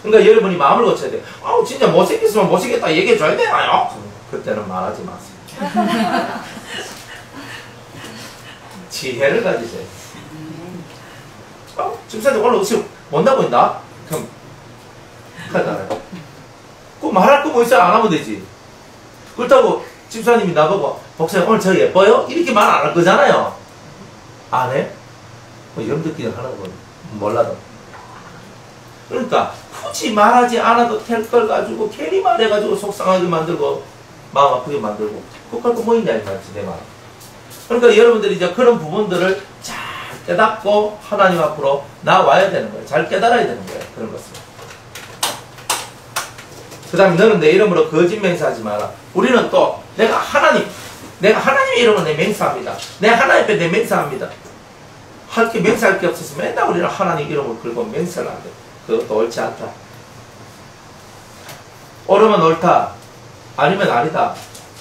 그러니까 여러분이 마음을 고쳐야 돼요. 진짜 못생겼으면 못생겼다 얘기해줘야 되나요? 그때는 말하지 마세요. 지혜를 가지세요. 집사님 오늘 혹시 못나 보인다? 그럼 하잖아요. 그 말할 거 뭐 있어요? 안 하면 되지. 그렇다고 집사님이 나보고 목사님 오늘 저 예뻐요? 이렇게 말 안 할 거잖아요. 안 해? 뭐 여러분들끼리 하는 건 몰라도. 그러니까 굳이 말하지 않아도 될 걸 가지고 괜히 말해가지고 속상하게 만들고 마음 아프게 만들고 그걸 거 뭐 있냐 이 말이지 내 말. 그러니까 여러분들이 이제 그런 부분들을 잘 깨닫고 하나님 앞으로 나와야 되는 거예요. 잘 깨달아야 되는 거예요. 그런 것을. 그 다음에 너는 내 이름으로 거짓 맹세하지 마라. 우리는 또 내가 하나님의 이름으로 내 맹세합니다. 내가 하나님 앞에 내 맹세합니다. 할 게 맹세할 게 없어서 맨날 우리는 하나님 이름을 걸고 맹세를 안 돼. 그것도 옳지 않다. 옳으면 옳다. 아니면 아니다.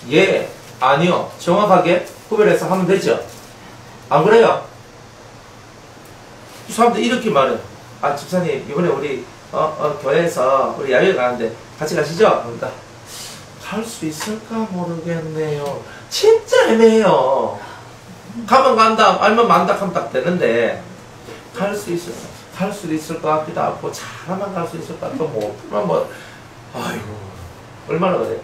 예, 아니요. 정확하게 구별해서 하면 되죠. 안 그래요? 사람들 이렇게 말해요. 집사님 이번에 우리 교회에서 우리 야외 가는데 같이 가시죠? 그러니까 갈 수 있을까 모르겠네요. 진짜 애매해요. 가면 간다, 알면 만다 하면 딱 되는데 갈 수 있을 것 같기도 하고 잘하면 갈 수 있을 것 같고 뭐 아이고 얼마나 그래요.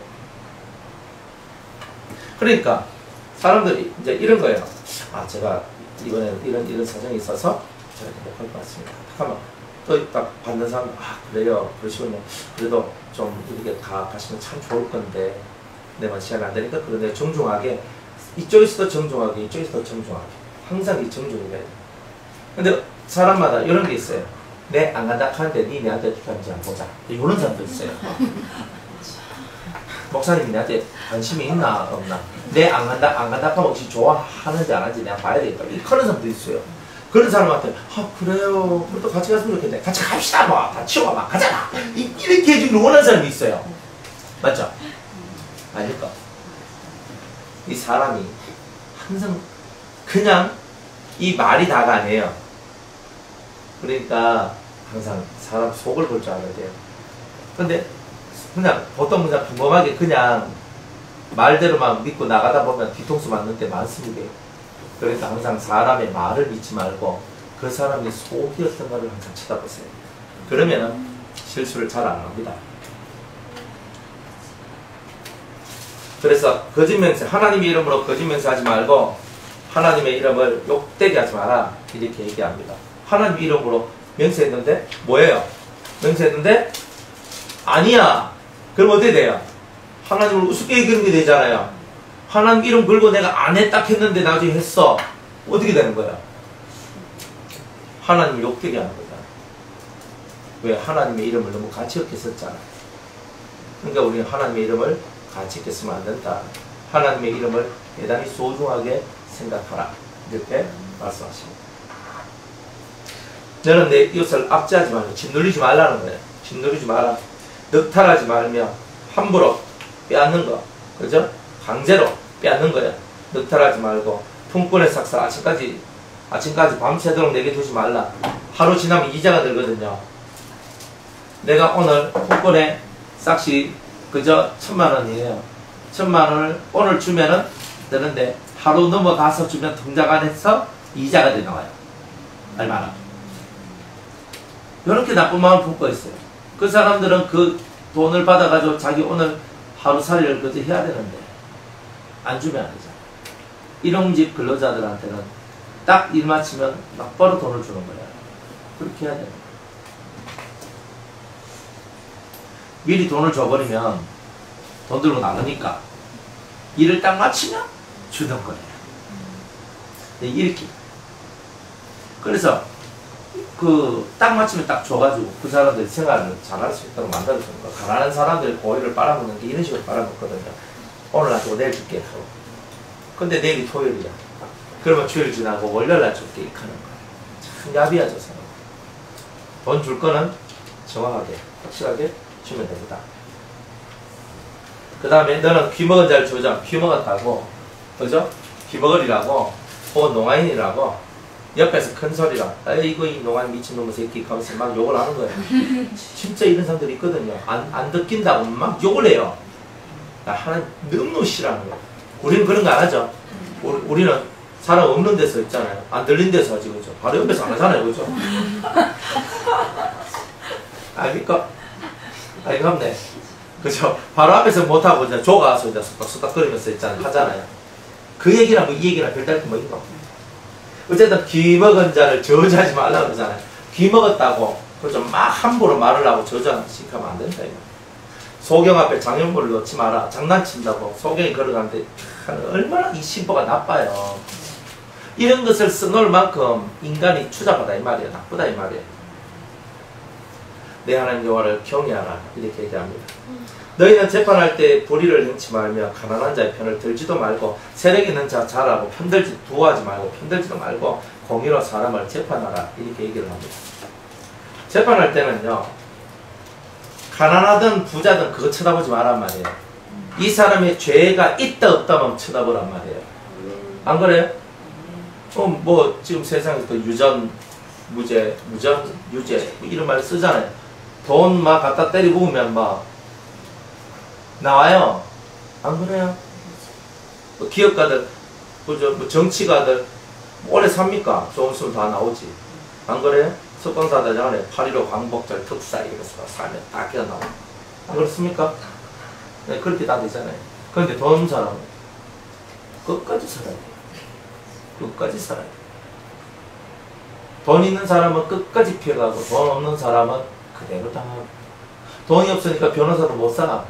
그러니까 사람들이 이제 이런 거예요. 제가 이번에 이런 사정이 있어서 제가 못 갈 것 같습니다. 잠깐만. 또 딱 받는 사람, 그래요. 그러시군요. 그래도 좀 이렇게 가시면 참 좋을 건데, 내가 시간이 안 되니까, 그런데 정중하게, 이쪽에서도 정중하게, 이쪽에서도 정중하게. 항상 이 정중해야 돼. 근데 사람마다 이런 게 있어요. 내 안 간다 하는데 니 내한테 어떻게 하는지 한번 보자. 이런 사람도 있어요. 목사님이 내한테 관심이 있나, 없나. 내 안 간다 하면 혹시 좋아하는지 안 하는지 내가 봐야 되겠다. 이 그런 사람도 있어요. 그런 사람한테 그래요. 그래도 같이 갔으면 좋겠네. 같이 갑시다. 뭐 다 치워봐. 가잖아. 이렇게 해주기를 원하는 사람이 있어요. 맞죠? 아닐까? 이 사람이 항상 그냥 이 말이 다가 아니에요. 그러니까 항상 사람 속을 볼 줄 알아야 돼요. 근데 그냥 보통 그냥 평범하게 그냥 말대로만 믿고 나가다 보면 뒤통수 맞는 때 많습니다. 그러니까 항상 사람의 말을 믿지 말고 그 사람의 속이 어떤가를 항상 쳐다보세요. 그러면 실수를 잘 안 합니다. 그래서 거짓맹세, 하나님의 이름으로 거짓맹세하지 말고 하나님의 이름을 욕되게 하지 마라 이렇게 얘기합니다. 하나님 이름으로 맹세했는데 뭐예요? 맹세했는데 아니야. 그럼 어떻게 돼요? 하나님을 우습게 여기는 게 되잖아요. 하나님 이름 걸고 내가 안 했다 했는데 나중에 했어. 어떻게 되는 거야? 하나님을 욕되게 하는 거잖아. 왜? 하나님의 이름을 너무 가치 없게 썼잖아. 그러니까 우리는 하나님의 이름을 가치 있게 쓰면 안 된다. 하나님의 이름을 대단히 소중하게 생각하라. 이렇게 말씀하십니다. 너는 내 이웃을 압제하지 말고 짓눌리지 말라는 거예요. 짓눌리지 마라. 넉탈하지 말며 함부로 빼앗는 거. 그죠? 강제로 빼앗는 거야. 넉탈하지 말고 품꾼의 삭사 아침까지 밤새도록 내게 두지 말라. 하루 지나면 이자가 들거든요. 내가 오늘 품꾼의 싹시 그저 1000만원이에요. 1000만원을 오늘 주면은 되는데 하루 넘어가서 주면 통장 안에서 이자가 나와요. 얼마나? 이렇게 나쁜 마음을 품고 있어요. 그 사람들은 그 돈을 받아가지고 자기 오늘 하루살이를 그저 해야 되는데 안 주면 안 되잖아. 일용직 근로자들한테는 딱 일 마치면 막 바로 돈을 주는 거야. 그렇게 해야 돼. 미리 돈을 줘버리면 돈 들고 나가니까 일을 딱 마치면 주는 거예요. 이렇게. 그래서 그 딱 마치면 딱 줘가지고 그 사람들이 생활을 잘할 수 있도록 만들어주는 거야. 가난한 사람들이 고기를 빨아먹는 게 이런 식으로 빨아먹거든요. 오늘 놔두고 내일 줄게 하고. 근데 내일이 토요일이야. 그러면 주일 지나고 월요일 날 줄게 이렇게 하는 거야. 참 야비하죠, 사람. 돈 줄 거는 정확하게, 확실하게 주면 됩니다. 그 다음에 너는 귀먹은 자를 주자. 귀먹었다고, 그죠? 귀먹으리라고, 혹은 농아인이라고, 옆에서 큰 소리라, 아이고, 이 농아인 미친놈의 새끼, 하면서 막 욕을 하는 거예요. 진짜 이런 사람들이 있거든요. 안 듣긴다고 막 욕을 해요. 하나님 너무 싫어하는 거예요. 우리는 그런 거 안 하죠. 우리는 사람 없는 데서 있잖아요. 안 들린 데서 하지, 그죠? 바로 옆에서 안 하잖아요, 그죠? 아닙니까? 아니겠네. 그죠? 바로 앞에서 못하고 이제 조가서 이제 수닥거리면서 있잖아요. 하잖아요. 그 얘기랑 뭐 이 얘기랑 별다를 게 뭐 있노? 어쨌든 귀먹은 자를 저주하지 말라고 그러잖아요. 귀먹었다고 그죠? 막 함부로 말을 하고 저주하면 안 된다. 이거. 소경 앞에 장염물을 넣지 마라. 장난친다고 소경이 걸어가는데 얼마나 이 심보가 나빠요. 이런 것을 써놓을 만큼 인간이 추잡하다 이 말이에요. 나쁘다 이 말이에요. 내 하나님 여호와를 경외하라 이렇게 얘기합니다. 너희는 재판할 때 불의를 행치 말며 가난한 자의 편을 들지도 말고 세력 있는 자 잘하고 두하지 말고 편들지도 말고 공의로 사람을 재판하라 이렇게 얘기를 합니다. 재판할 때는요 가난하든 부자든 그거 쳐다보지 말란 말이에요. 이 사람의 죄가 있다 없다만 쳐다보란 말이에요. 안 그래요? 뭐 지금 세상에서 유전, 무죄, 무전, 유죄 이런 말 쓰잖아요. 돈 막 갖다 때리 부으면 막 나와요. 안 그래요? 뭐 기업가들, 뭐 정치가들 오래 삽니까? 좀 있으면 다 나오지. 안 그래요? 석방사다잖아요. 8.15 광복절 특사 이래서 살면 다 깨어 나오고. 안 그렇습니까? 네, 그렇게 다 되잖아요. 그런데 돈 없는 사람은 끝까지 살아야 돼요. 끝까지 살아야 돼요. 돈 있는 사람은 끝까지 피해가고 돈 없는 사람은 그대로 당하고. 돈이 없으니까 변호사도 못 사.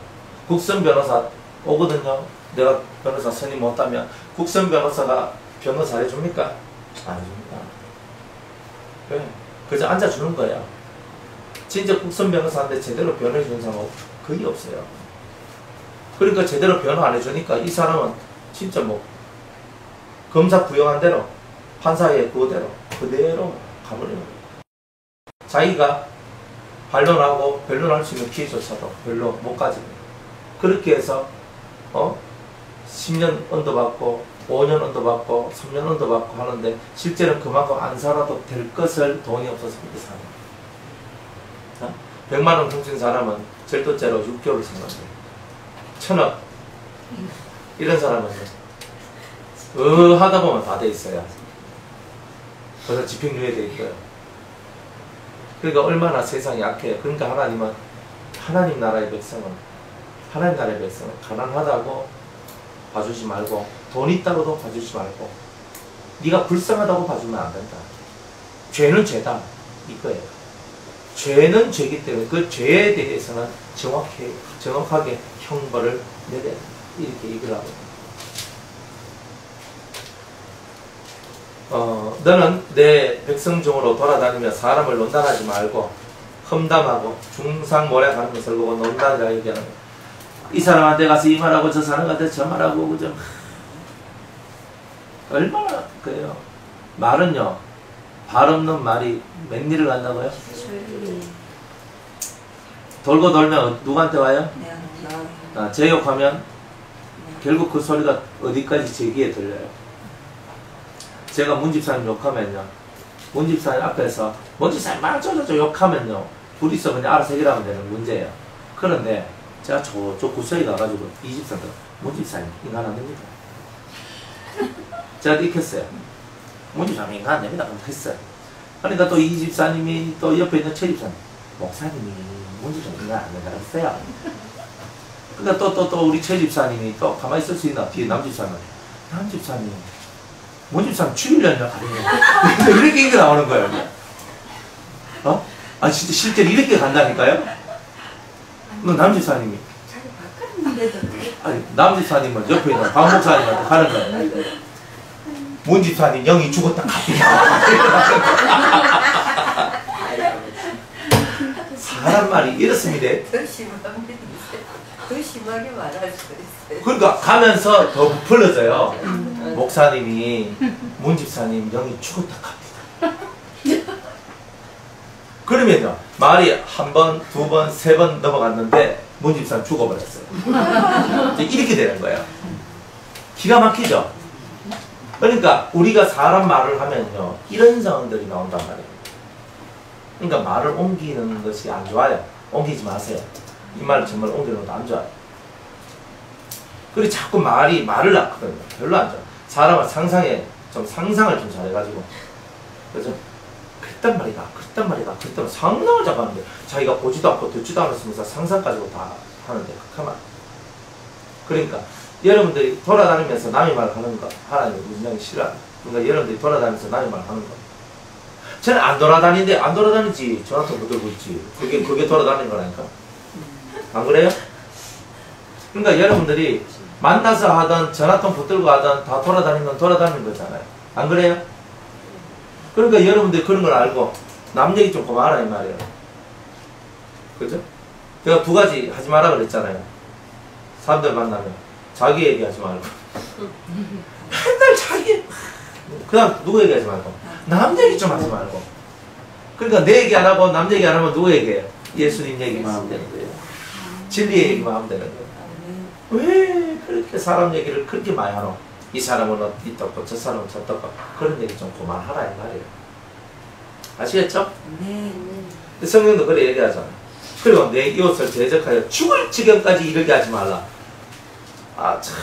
국선 변호사 오거든요. 내가 변호사 선임 못하면 국선 변호사가 변호사 해줍니까? 안 해줍니다. 왜? 그저 앉아주는 거예요. 진짜 국선 변호사인데 제대로 변호해주는 사람은 거의 없어요. 그러니까 제대로 변호 안 해주니까 이 사람은 진짜 뭐 검사 부영한 대로 판사의 그대로 가버리는 거예요. 자기가 반론하고 변론할 수 있는 기회조차도 별로 못 가집니다. 그렇게 해서 10년 언도받고 5년 언도받고 3년 언도받고 하는데 실제는 그만큼 안 살아도 될 것을 돈이 없어서 그렇게 사는 거예요. 100만 원 훔친 사람은 절도죄로 6개월을 산 건데 1000억 이런 사람은 하다 보면 다 돼 있어요. 그래서 집행유예 돼 있고요. 그러니까 얼마나 세상이 약해요. 그러니까 하나님은 하나님 나라의 백성은 가난하다고 봐주지 말고 돈 있다고도 봐주지 말고 네가 불쌍하다고 봐주면 안 된다. 죄는 죄다 이거예요. 죄는 죄이기 때문에 그 죄에 대해서는 정확하게 형벌을 내려야 된다. 이렇게 얘기를 하고 너는 내 백성 중으로 돌아다니며 사람을 논단하지 말고 험담하고 중상모략하는 것을 보고 논단이라 얘기하는 거예요. 이 사람한테 가서 이 말하고 저 사람한테 저 말하고 그죠? 얼마나 그래요. 말은요 발 없는 말이 맹리를 간다고요? 돌고 돌면 누구한테 와요? 제 욕하면 결국 그 소리가 어디까지 제 귀에 들려요. 제가 문집사님 욕하면요 문집사님 앞에서 문집사님 막 저저저 욕하면요 둘이서 그냥 알아서 해결하면 되는 문제예요. 그런데 제가 저쪽 구석에 가가지고 이 집사들 문집사님 인간 안 됩니다. 제가 익혔어요. 문집사님 인간 안 됩니다. 그럼 했어요. 그러니까 또 이 집사님이 또 옆에 있는 최 집사님, 목사님이 뭔지 좀 이해 안 되겠어요. 그러니까 또 우리 최 집사님이 또 가만히 있을 수 있나? 뒤에 남 집사님, 남 집사님, 문 집사님 죽이려냐 가리냐 이렇게 얘기가 나오는 거예요. 어? 아 진짜 실제로 이렇게 간다니까요? 남 집사님이 자기 바꿨는데도 아니 남 집사님은 옆에 있는 박 목사님한테 가는 거예요. 문 집사님 영이 죽었다 갑니다. 사람 말이 이렇습니다. 더 심하게 말할 수 있어요. 그러니까 가면서 더 부풀려져요. 목사님이 문 집사님 영이 죽었다 갑니다. 그러면요 말이 한 번, 두 번, 세 번 넘어갔는데 문 집사님 죽어버렸어요. 이제 이렇게 되는 거예요. 기가 막히죠. 그러니까 우리가 사람 말을 하면요 이런 상황들이 나온단 말이에요. 그러니까 말을 옮기는 것이 안 좋아요. 옮기지 마세요. 이 말을 정말 옮기는 것도 안 좋아요. 그리고 자꾸 말을 낳거든요. 별로 안 좋아요. 사람은 상상을 좀 잘해가지고 그죠? 그랬단 말이다 그랬단 상상을 자꾸 하는데 자기가 보지도 않고 듣지도 않았으면서 상상 가지고 다 하는데 그만. 그러니까 여러분들이 돌아다니면서 남의 말 하는 거 하나님이 굉장히 싫어합니다. 그러니까 여러분들이 돌아다니면서 남의 말 하는 거 저는 안 돌아다니지 전화통 붙들고 있지 그게 돌아다니는 거라니까. 안 그래요? 그러니까 여러분들이 만나서 하든 전화통 붙들고 하든 다 돌아다니는 거잖아요. 안 그래요? 그러니까 여러분들이 그런 걸 알고 남 얘기 좀 그만하라 이 말이에요. 그죠? 제가 두 가지 하지 마라 그랬잖아요. 사람들 만나면 자기 얘기하지 말고 맨날 자기 그 다음 누구 얘기하지 말고 남 얘기 좀 하지 말고. 그러니까 내 얘기 안 하고 남 얘기 안 하면 누구 얘기해요? 예수님 얘기만 하면 되는 거예요. 진리 얘기만 하면 되는 거예요. 왜 그렇게 사람 얘기를 그렇게 많이 하노? 이 사람은 이떻고 저 사람은 저떻고 그런 얘기 좀 그만하라 이 말이에요. 아시겠죠? 네. 성경도 그래 얘기하잖아요. 그리고 내 이웃을 대적하여 죽을 지경까지 이르게 하지 말라. 아 참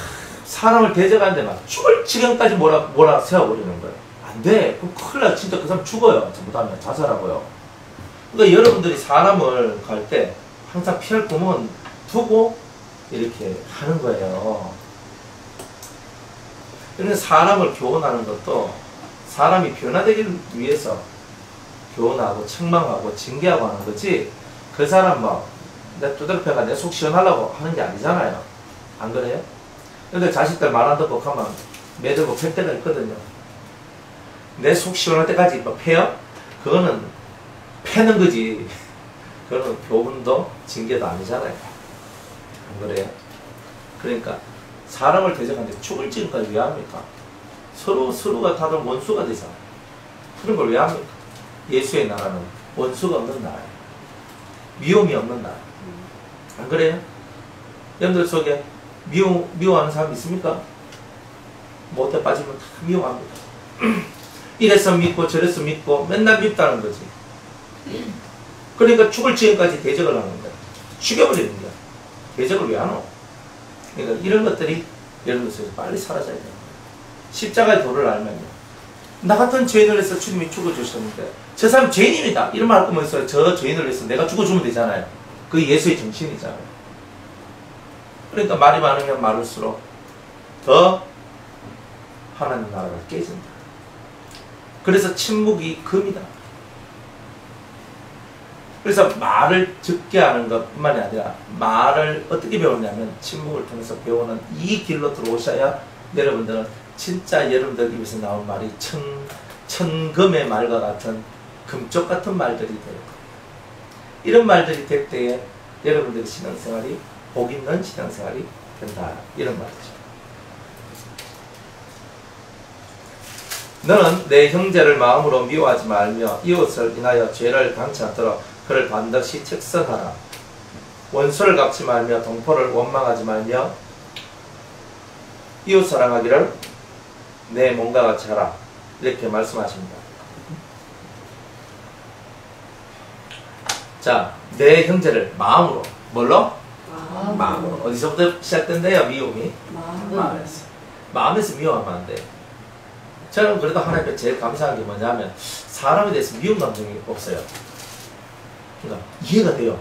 사람을 대적하는데 막 죽을 지경까지 뭐라 세워버리는 거예요. 안 돼. 그럼 큰일 나. 진짜 그 사람 죽어요. 잘못하면 자살하고요. 그러니까 여러분들이 사람을 갈 때 항상 피할 구멍은 두고 이렇게 하는 거예요. 그러니까 사람을 교훈하는 것도 사람이 변화되기 위해서 교훈하고 책망하고 징계하고 하는 거지 그 사람 내 두들펴가 내 속 시원하려고 하는 게 아니잖아요. 안 그래요? 근데 자식들 말 안 듣고 가면 매들고 팰 때가 있거든요. 내 속 시원할 때까지 패요? 그거는 패는 거지. 그거는 교훈도 징계도 아니잖아요. 안 그래요? 그러니까 사람을 대적하는데 죽을 지금까지 왜 합니까? 서로가 다들 원수가 되잖아요. 그런 걸 왜 합니까? 예수의 나라는 원수가 없는 나라예요. 미움이 없는 나라. 안 그래요? 여러분들 속에 미워하는 사람 있습니까? 못해 빠지면 다 미워합니다. 이래서 믿고 저래서 믿고 맨날 밉다는 거지. 그러니까 죽을 지경까지 대적을 하는 거야. 죽여버리는 거야. 대적을 왜 하노? 그러니까 이런 것들이 여러분들 속에서 빨리 사라져야 돼요. 십자가의 도를 알면요. 나 같은 죄인을 위해서 주님이 죽어주셨는데 저 사람 죄인입니다. 이런 말 할 거면서 저 죄인을 위해서 내가 죽어주면 되잖아요. 그게 예수의 정신이잖아요. 그러니까 말이 많으면 많을수록 더 하나님 나라가 깨진다. 그래서 침묵이 금이다. 그래서 말을 적게 하는 것뿐만이 아니라 말을 어떻게 배우냐면 침묵을 통해서 배우는 이 길로 들어오셔야 여러분들은 진짜 여러분들 입에서 나온 말이 천금의 말과 같은 금쪽 같은 말들이 돼요. 이런 말들이 될 때에 여러분들의 신앙생활이 복 있는 신앙생활이 된다. 이런 말이죠. 너는 내 형제를 마음으로 미워하지 말며 이웃을 인하여 죄를 당치 않도록 그를 반드시 책선하라. 원수를 갚지 말며 동포를 원망하지 말며 이웃 사랑하기를 내 몸과 같이 하라. 이렇게 말씀하십니다. 자, 내 형제를 마음으로 뭘로? 마음으로. 어디서부터 시작된대요? 미움이? 마음에서. 마음에서 미워하면 안 돼. 저는 그래도 하나님 앞에 제일 감사한 게 뭐냐면 사람에 대해서 미움 감정이 없어요. 그러니까 이해가 돼요.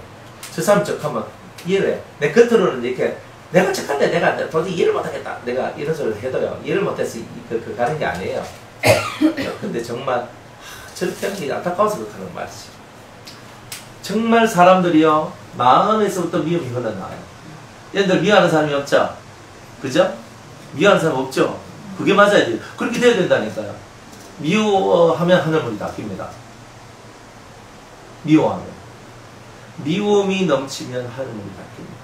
저 사람 척하면 이해를 해. 내 겉으로는 이렇게 내가 척한데 내가 도저히 이해를 못하겠다. 내가 이런 소리를 해도요. 이해를 못해서 가는 게 아니에요. 근데 정말 저렇게 하는 게 안타까워서 그렇게 하는 말이지. 정말 사람들이요. 마음에서부터 미움이 흘러나와요. 얘들 미워하는 사람이 없죠? 그죠? 미워하는 사람 없죠? 그게 맞아야 돼요. 그렇게 돼야 된다니까요. 미워하면 하늘물이 닦입니다. 미워하면. 미움이 넘치면 하늘물이 닦입니다.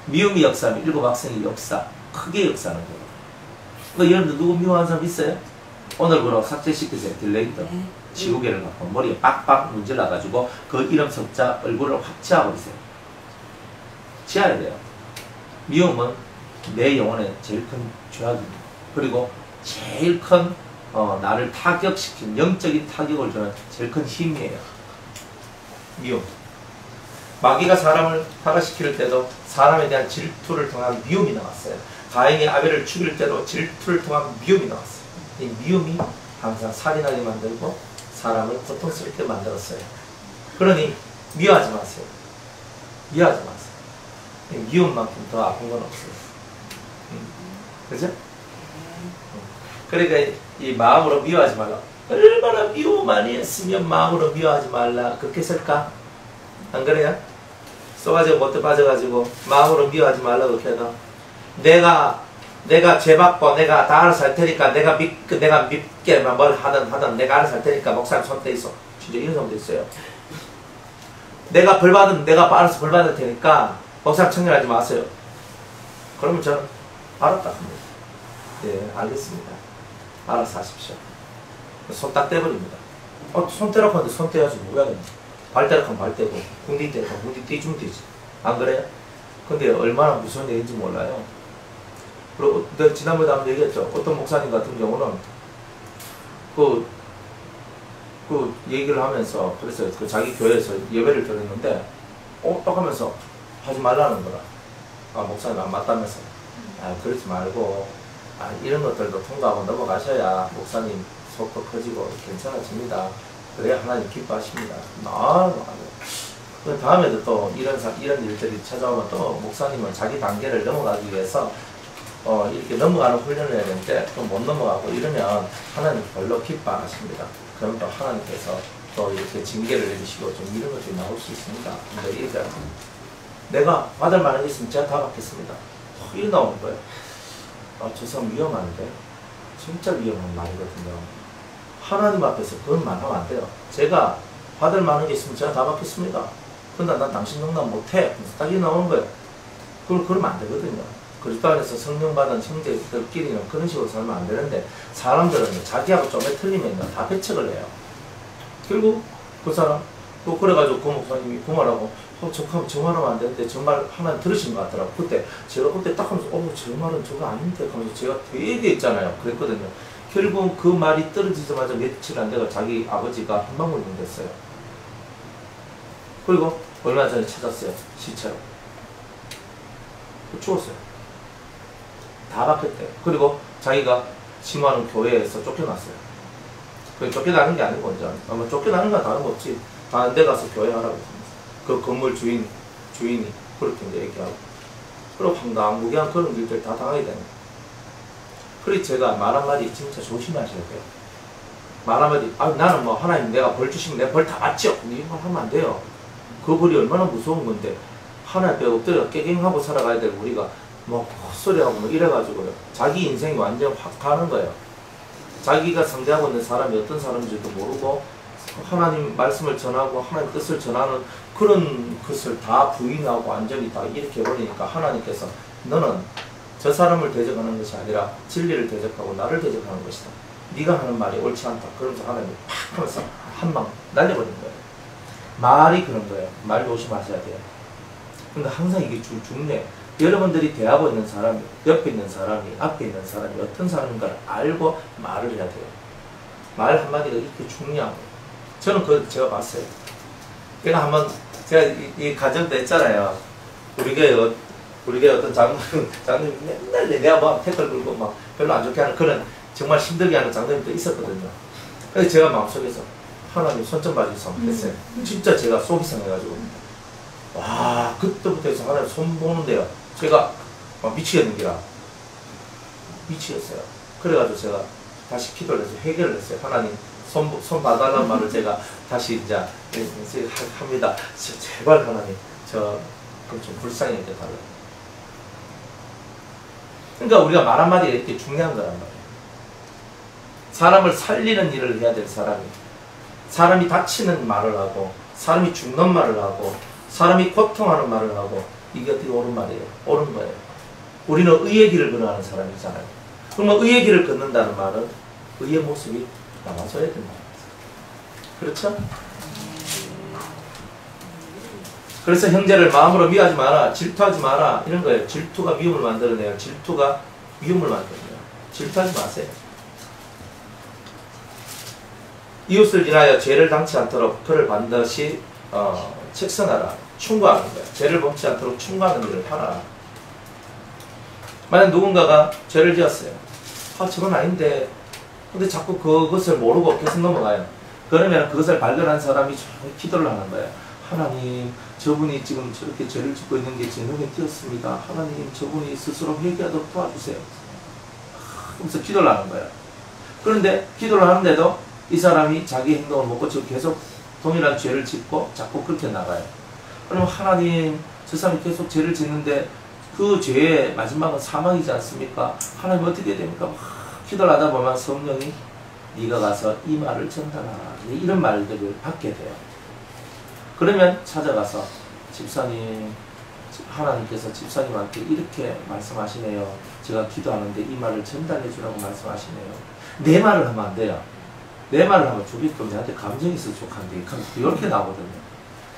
미움이 역사하면 일곱 학생의 역사, 크게 역사하는 거예요. 그러니까 여러분들 누구 미워하는 사람 있어요? 오늘 그럼 삭제시키세요. 딜레이터. 지우개를 갖고 머리에 빡빡 문질러가지고 그 이름 석자 얼굴을 확 지워버리세요. 지어야 돼요. 미움은 내 영혼의 제일 큰 죄악입니다. 그리고 제일 큰 나를 타격시킨 영적인 타격을 주는 제일 큰 힘이에요. 미움. 마귀가 사람을 타락시킬 때도 사람에 대한 질투를 통한 미움이 나왔어요. 가인이 아벨을 죽일 때도 질투를 통한 미움이 나왔어요. 이 미움이 항상 살인하게 만들고 사람을 고통스럽게 만들었어요. 그러니 미워하지 마세요. 미워하지 마세요. 미움만큼 더 아픈 건 없어요. 그죠? 그러니까 이 마음으로 미워하지 말라. 얼마나 미워 많이 했으면 마음으로 미워하지 말라. 그렇게 쓸까? 안 그래요? 쏘가지고 못돼 빠져가지고 마음으로 미워하지 말라 그렇게 해도 내가 죄받고 내가 다 알아서 할 테니까 내가 믿게 뭘 하든 내가 알아서 할 테니까 목사님 손대 있어. 진짜 이런 사람도 있어요. 내가 알아서 벌 받을 테니까 목사님 청년하지 마세요. 그러면 저는 알았다 합니다. 예, 알겠습니다. 알아서 하십시오. 손 딱 떼버립니다. 손 떼라고 하는데 손 떼야지 뭐야. 발 떼라고 하면 발 떼고 궁디 떼고 궁디 떼주면 되지. 안 그래요? 근데 얼마나 무서운 얘기인지 몰라요. 그리고 내가 지난번에 한번 얘기했죠. 어떤 목사님 같은 경우는 그 얘기를 하면서 그래서 그 자기 교회에서 예배를 드렸는데 딱 하면서 하지 말라는 거라. 목사님 안 맞다면서. 그러지 말고 이런 것들도 통과하고 넘어가셔야 목사님 속도 커지고 괜찮아집니다. 그래야 하나님 기뻐하십니다. 그 다음에도 또 이런 일들이 찾아오면 또 목사님은 자기 단계를 넘어가기 위해서 이렇게 넘어가는 훈련을 해야 되는데 또 못 넘어가고 이러면 하나님 별로 기뻐 안 하십니다. 그럼 또 하나님께서 또 이렇게 징계를 내주시고 좀 이런 것들이 나올 수 있습니다. 근데 이제 내가 받을 만한 게 있으면 제가 다 받겠습니다. 이게 나오는 거예요. 저 사람 위험한데? 진짜 위험한 말이거든요. 하나님 앞에서 그런 말 하면 안 돼요. 제가 받을 만한 게 있으면 제가 다 받겠습니다. 근데 난 당신 농담 못해. 딱 이게 나오는 거예요. 그러면 안 되거든요. 그리스도 안에서 성령 받은 형제들끼리는 그런 식으로 살면 안 되는데 사람들은 자기하고 좀에 틀리면 다 배척을 해요. 결국 그 사람 또 그래가지고 그 목사님이 그 말하고 저 말하면 안 되는데 저 말 하나 들으신 것 같더라고. 그때 제가 그때 딱 하면서 저 말은 저거 아닌데 하면서 제가 되게 했잖아요. 그랬거든요. 결국 그 말이 떨어지자마자 며칠 안 돼가 자기 아버지가 한방울병 됐어요. 그리고 얼마 전에 찾았어요. 시체로. 죽었어요. 다 바뀌었대요. 그리고 자기가 심호하는 교회에서 쫓겨났어요. 쫓겨나는 게 아니고 이제 아마 쫓겨나는 건 다른 거 없지. 다른 데 가서 교회 하라고 했습니다. 그 건물 주인이 그렇게 이제 얘기하고. 그리고 황당무계한 그런 일들 다 당하게 되는 거예요. 그래서 제가 말 한마디 진짜 조심하셔야 돼요. 말 한마디, 나는 뭐 하나님 내가 벌 주시면 내가 벌 다 받죠. 이런 말 하면 안 돼요. 그 벌이 얼마나 무서운 건데 하나님 앞에 엎드려 깨갱하고 살아가야 될 우리가 뭐 헛소리하고 뭐 이래가지고요. 자기 인생이 완전 확 가는 거예요. 자기가 상대하고 있는 사람이 어떤 사람인지도 모르고 하나님 말씀을 전하고 하나님 뜻을 전하는 그런 것을 다 부인하고 완전히 다 이렇게 해버리니까 하나님께서 너는 저 사람을 대적하는 것이 아니라 진리를 대적하고 나를 대적하는 것이다. 네가 하는 말이 옳지 않다. 그러면서 하나님이 팍 하면서 한 방 날려버린 거예요. 말이 그런 거예요. 말 조심하셔야 돼요. 근데 항상 이게 중요해요. 여러분들이 대하고 있는 사람이, 옆에 있는 사람이, 앞에 있는 사람이 어떤 사람인가를 알고 말을 해야 돼요. 말 한마디가 이렇게 중요하고. 저는 제가 봤어요. 제가 한번, 제가 이 가정도 했잖아요. 우리 교회 어떤 장로님 맨날 내가 막 댓글 걸고 막 별로 안 좋게 하는 그런 정말 힘들게 하는 장면도 있었거든요. 그래서 제가 마음속에서 하나님 손 좀 봐주세요 했어요. 진짜 제가 속이 상해가지고 와 그때부터 해서 하나님 손 보는데요. 제가 막 미치겠는 기라 미치겠어요. 그래가지고 제가 다시 기도를 해서 회개를 했어요. 하나님 손 봐달라는 말을 제가 다시 이제 합니다. 제발 하나님 저 그럼 좀 불쌍히 이렇게 달라요. 그러니까 우리가 말 한마디가 이렇게 중요한 거란 말이에요. 사람을 살리는 일을 해야 될 사람이 다치는 말을 하고 사람이 죽는 말을 하고 사람이 고통하는 말을 하고 이게 어떻게 옳은 말이에요? 옳은 거예요. 우리는 의의 길을 걸어가는 사람이잖아요. 그러면 의의 길을 걷는다는 말은 의의 모습이 나와줘야 된다는 거죠. 그렇죠? 그래서 형제를 마음으로 미워하지 마라, 질투하지 마라 이런 거예요. 질투가 미움을 만들어내요. 질투가 미움을 만들어내요. 질투하지 마세요. 이웃을 인하여 죄를 당치 않도록 그를 반드시 책선하라. 충고하는 거예요. 죄를 범치 않도록 충고하는 일을 하라. 만약 누군가가 죄를 지었어요. 아 저건 아닌데 근데 자꾸 그것을 모르고 계속 넘어가요. 그러면 그것을 발견한 사람이 기도를 하는 거예요. 하나님 저분이 지금 저렇게 죄를 짓고 있는 게 제 눈에 띄었습니다. 하나님 저분이 스스로 회개하도록 도와주세요. 그래서 기도를 하는 거예요. 그런데 기도를 하는데도 이 사람이 자기 행동을 못 고치고 계속 동일한 죄를 짓고 자꾸 그렇게 나가요. 그러면 하나님 저 사람이 계속 죄를 짓는데 그 죄의 마지막은 사망이지 않습니까? 하나님 어떻게 됩니까? 기도를 하다 보면 성령이 네가 가서 이 말을 전달하라 이런 말들을 받게 돼요. 그러면 찾아가서 집사님 하나님께서 집사님한테 이렇게 말씀하시네요. 제가 기도하는데 이 말을 전달해 주라고 말씀하시네요. 내 말을 하면 안 돼요. 내 말을 하면 주변도 내한테 감정이 있어서 족한데 이렇게 나오거든요.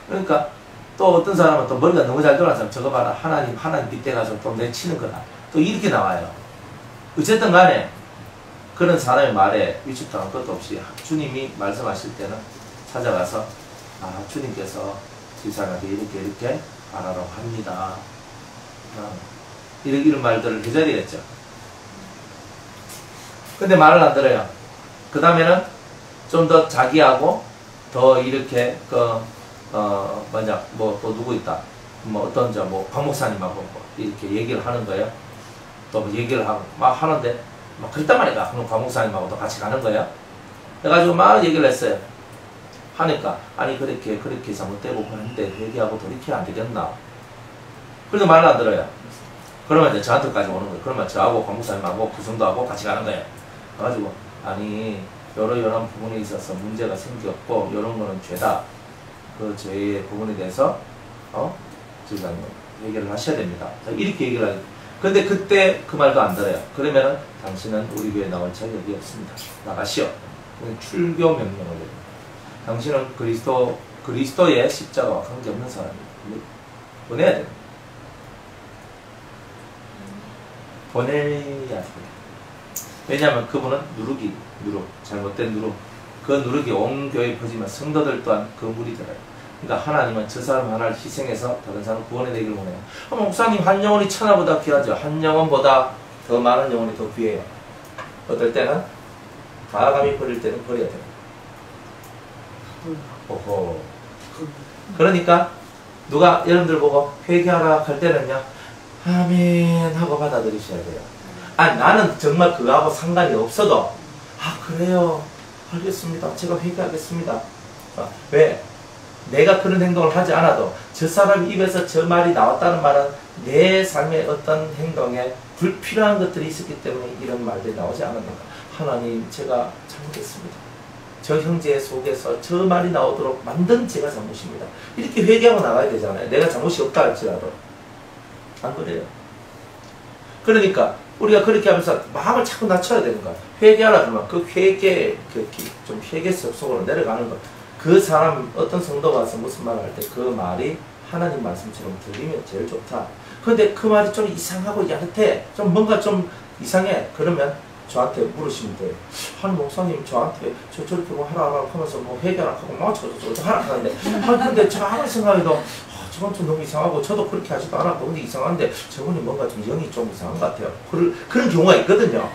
그러니까 또 어떤 사람은 또 머리가 너무 잘 돌아서 저거 봐라 하나님 빗대 가서 또 내치는 거다 또 이렇게 나와요. 어쨌든 간에 그런 사람의 말에 위축당한 것도 없이 주님이 말씀하실 때는 찾아가서 주님께서 집사람에게 이렇게 말하라고 합니다. 이런 말들을 해줘야 되겠죠. 근데 말을 안 들어요. 그 다음에는 좀 더 자기하고 더 이렇게 또 누구 있다. 어떤 박 목사님하고 이렇게 얘기를 하는 거예요. 또 얘기를 하고 막 하는데 막 그랬단 말이야. 그럼 박 목사님하고도 같이 가는 거예요. 그래가지고 막 얘기를 했어요. 하니까 아니 그렇게 잘못되고 그런데 회개하고 돌이켜야 안 되겠나. 그래도 말을 안 들어요. 그러면 이제 저한테까지 오는 거예요. 그러면 저하고 박 목사님하고 그 정도하고 같이 가는 거예요. 그래가지고 아니 이런 부분에 있어서 문제가 생겼고 이런 거는 죄다. 그 죄의 부분에 대해서 지금 얘기를 하셔야 됩니다. 이렇게 얘기를 하죠. 근데 그때 그 말도 안 들어요. 그러면은 당신은 우리 교회에 나올 자격이 없습니다. 나가시오. 출교 명령을 해요. 당신은 그리스도의 십자가와 관계없는 사람입니다. 보내야 됩니다. 보내야 됩니다. 왜냐하면 그분은 누룩, 잘못된 누룩. 그 누룩이 온 교회에 퍼지면 성도들 또한 그 물이 들어요. 그러니까 하나님은 저 사람 하나를 희생해서 다른 사람 구원에 되기를 원해요. 목사님 한 영혼이 천하보다 귀하죠. 한 영혼보다 더 많은 영혼이 더 귀해요. 어떨 때는 과감히 버릴 때는 버려야 돼요. 오호. 그러니까 누가 여러분들 보고 회개하라 할 때는요. 아멘 하고 받아들이셔야 돼요. 나는 정말 그거하고 상관이 없어도 그래요. 알겠습니다. 제가 회개하겠습니다. 왜? 내가 그런 행동을 하지 않아도 저 사람 입에서 저 말이 나왔다는 말은 내 삶의 어떤 행동에 불필요한 것들이 있었기 때문에 이런 말들이 나오지 않았는가. 하나님 제가 잘못했습니다. 저 형제 속에서 저 말이 나오도록 만든 제가 잘못입니다. 이렇게 회개하고 나가야 되잖아요. 내가 잘못이 없다 할지라도. 안 그래요. 그러니까 우리가 그렇게 하면서 마음을 자꾸 낮춰야 되는 거야. 회개하라 그러면 그 회개, 좀 회개 속으로 내려가는 거. 그 사람, 어떤 성도가 와서 무슨 말을 할 때 그 말이 하나님 말씀처럼 들리면 제일 좋다. 그런데 그 말이 좀 이상하고 야릇해. 좀 뭔가 좀 이상해. 그러면 저한테 물으시면 돼요. 한 목사님 저한테 저렇게 뭐 하라 하면서 뭐 회개하라 하고 뭐 저거 하라 하는데 근데 저 아무리 생각해도 저건 좀 너무 이상하고 저도 그렇게 하지도 않았고 근데 이상한데 저분이 뭔가 좀 영이 좀 이상한 것 같아요. 그런 경우가 있거든요.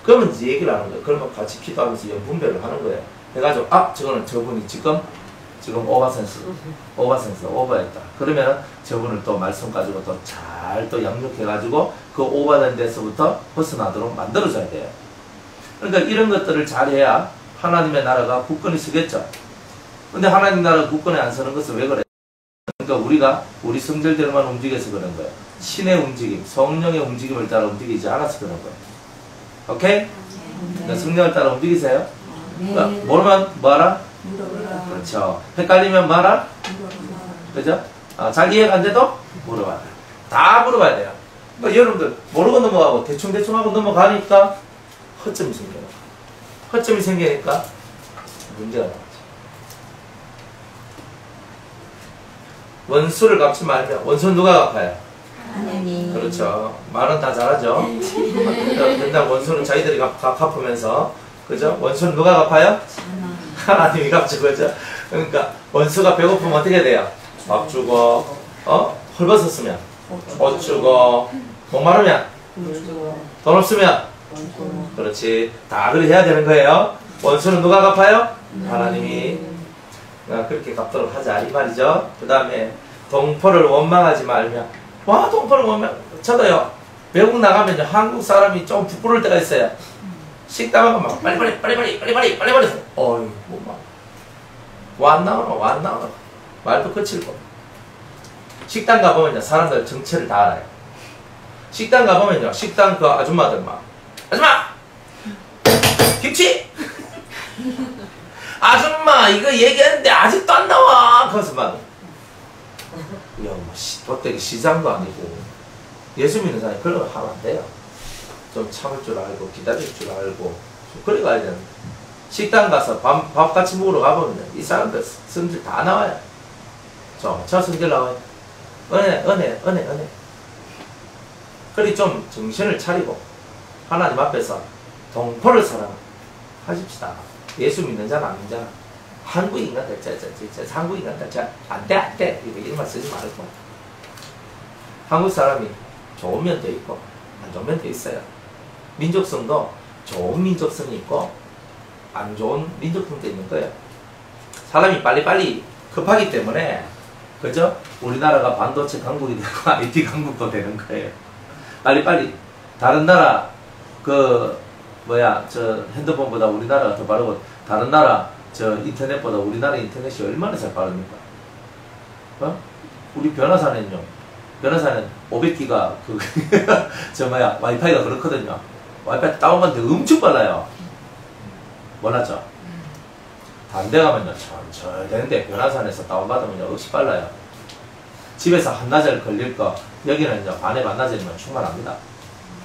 그러면 이제 얘기를 하는 거예요. 그러면 같이 기도하면서 연분별을 하는 거예요. 해가지고 저거는 저분이 지금 오버했다. 그러면 저분을 또 말씀 가지고 또 잘 또 양육해가지고 그 오버된 데서부터 벗어나도록 만들어줘야 돼요. 그러니까 이런 것들을 잘해야 하나님의 나라가 굳건히 서겠죠. 근데 하나님 나라가 굳건히 안 서는 것은 왜 그래? 그러니까 우리 성질대로만 움직여서 그런 거예요. 신의 움직임, 성령의 움직임을 따라 움직이지 않아서 그런 거예요. 오케이? 그러니까 성령을 따라 움직이세요. 그러니까 모르면 뭐하라? 그렇죠. 헷갈리면 뭐하라? 그죠? 잘 이해가 안 돼도 물어봐야 돼요. 다 물어봐야 돼요. 그러니까 여러분들 모르고 넘어가고 대충 하고 넘어가니까 허점이 생겨요. 허점이 생기니까 문제가 나오죠. 원수를 갚지 말면 원수는 누가 갚아요? 하나님. 그렇죠. 말은 다 잘하죠. 맨날 원수는 자기들이 갚으면서 그죠? 원수는 누가 갚아요? 하나님이 갚죠. 그죠? 그러니까 원수가 배고프면 어떻게 돼요? 밥 주고 헐벗었으면 옷 주고 목마르면 돈 없으면 그렇지. 다 그렇게 해야 되는 거예요. 원수는 누가 갚아요? 하나님이. 그렇게 갚도록 하자 이 말이죠. 그 다음에 동포를 원망하지 말며 동포를 저도요 외국 나가면 한국 사람이 좀 부끄러울 때가 있어요. 식당 가면 막 빨리 어이 안 나오나 말도 거칠고. 식당 가보면 사람들 정체를 다 알아요. 식당 가보면요 식당 그 아줌마들 막 아줌마 김치 아줌마 이거 얘기했는데 아직도 안 나와. 그래서 막 도대체 시장도 아니고 예수 믿는 사람이 그런 거 하면 안 돼요. 좀 참을 줄 알고 기다릴 줄 알고 좀 그래 가야 되는데 식당 가서 밥 같이 먹으러 가보면 이 사람들 성질 다 나와요. 저 성질 나와요. 은혜 그리 좀 정신을 차리고 하나님 앞에서 동포를 사랑하십시다. 예수 믿는 자나 안 믿는 자나 한국 인간들 한국 인간들 안돼 이런 말 쓰지 말고 한국 사람이 좋은 면도 있고 안 좋은 면도 있어요. 민족성도 좋은 민족성이 있고 안 좋은 민족성도 있는 거예요. 사람이 빨리빨리 급하기 때문에 그죠? 우리나라가 반도체 강국이 되고 IT 강국도 되는 거예요. 빨리빨리 다른 나라 저 핸드폰보다 우리나라가 더 빠르고 다른 나라 저 인터넷보다 우리나라 인터넷이 얼마나 잘 빠릅니까? 우리 변호사는 500기가 와이파이가 그렇거든요. 와이파이 다운받는데 엄청 빨라요. 몰랐죠? 다른 데 가면요 천천히 되는데 변화산에서 다운받으면 역시 빨라요. 집에서 한나절 걸릴 거 여기는 반에 반나절이면 충분합니다.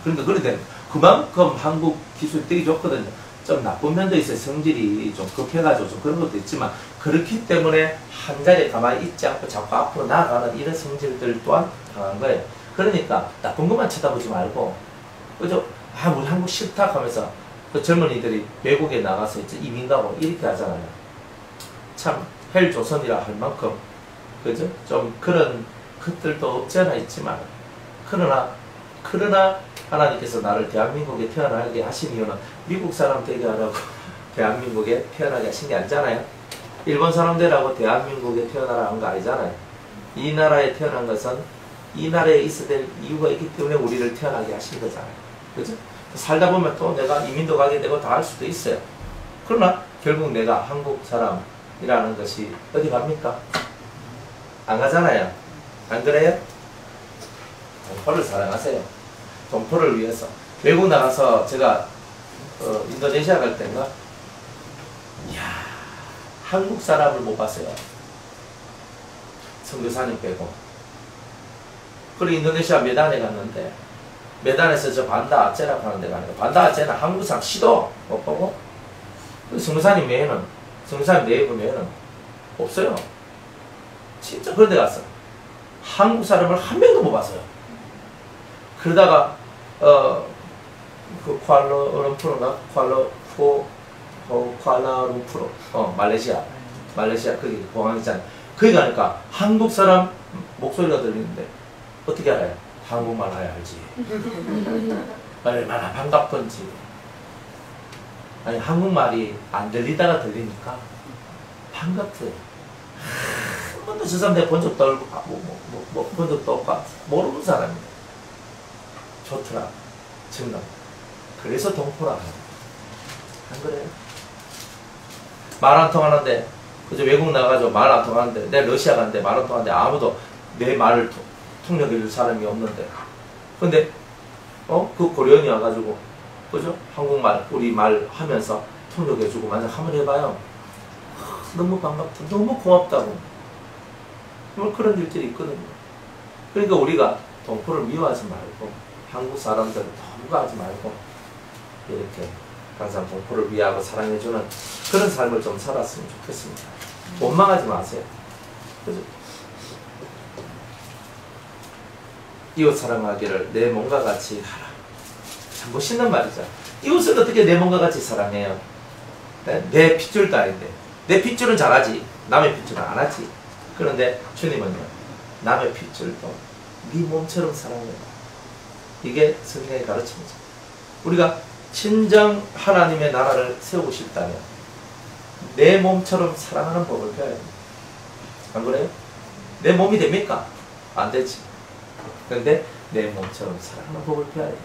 그러니까 그런데 그만큼 한국 기술이 되게 좋거든요. 좀 나쁜 면도 있어요. 성질이 좀 급해가지고 좀 그런 것도 있지만 그렇기 때문에 한 자리에 가만히 있지 않고 자꾸 앞으로 나아가는 이런 성질들 또한 강한 거예요. 그러니까 나쁜 것만 쳐다보지 말고 그죠? 우리 한국 싫다 하면서 그 젊은이들이 외국에 나가서 이제 이민 가고 이렇게 하잖아요. 참 헬조선이라 할 만큼 그죠? 좀 그런 것들도 없지 않아 있지만 그러나 하나님께서 나를 대한민국에 태어나게 하신 이유는 미국 사람 되게 하라고 대한민국에 태어나게 하신 게 아니잖아요. 일본 사람 되라고 대한민국에 태어나라 한 거 아니잖아요. 이 나라에 태어난 것은 이 나라에 있어야 될 이유가 있기 때문에 우리를 태어나게 하신 거잖아요. 그죠? 살다 보면 또 내가 이민도 가게 되고 다 할 수도 있어요. 그러나 결국 내가 한국 사람이라는 것이 어디 갑니까? 안 가잖아요. 안 그래요? 동포를 사랑하세요. 동포를 위해서. 외국 나가서 제가 인도네시아 갈 때인가 이야 한국 사람을 못 봤어요. 선교사님 빼고. 그리고 인도네시아 메단에 갔는데 메단에서 저 반다 아체라고 하는 데 가니까 반다 아체는 한국 사람 시도 못 보고 선교사님 외에는 선교사님 네이버 외에는 없어요. 진짜 그런 데 갔어. 한국 사람을 한 명도 못 봤어요. 그러다가 그 쿠알라룸푸르인가? 쿠알라룸푸르 말레이시아 거기 공항 있잖아요. 거기 가니까 한국 사람 목소리가 들리는데 어떻게 알아요? 한국말 해야 알지. 얼마나 반갑던지 아니 한국말이 안 들리다가 들리니까 반갑대. 한 번도 저 사람 내가 본 적도 없고 본 적도 없고 모르는 사람이야. 좋더라. 정말. 그래서 동포라. 안 그래요? 말 안 통하는데 그저 외국 나가서 말 안 통하는데 내가 러시아 갔는데 말 안 통하는데 아무도 내 말을 통역해 줄 사람이 없는데 근데 그 고려인이 와가지고 그죠? 한국말 우리 말 하면서 통역해 주고 만약 한번 해봐요. 너무 반갑다. 너무 고맙다고. 뭐 그런 일들이 있거든요. 그러니까 우리가 동포를 미워하지 말고 한국 사람들을 너무하지 말고 이렇게 항상 동포를 위하고 사랑해주는 그런 삶을 좀 살았으면 좋겠습니다. 원망하지 마세요. 그죠? 이웃 사랑하기를 내 몸과 같이 하라. 참 멋있는 말이죠. 이웃을 어떻게 내 몸과 같이 사랑해요? 내 핏줄도 아닌데. 내 핏줄은 잘하지. 남의 핏줄은 안 하지. 그런데 주님은요. 남의 핏줄도 네 몸처럼 사랑해요. 이게 성경의 가르침이죠. 우리가 진정 하나님의 나라를 세우고 싶다면 내 몸처럼 사랑하는 법을 배워야 됩니다. 안 그래요? 내 몸이 됩니까? 안 되지. 그런데 내 몸처럼 사랑하는 법을 배워야 돼요.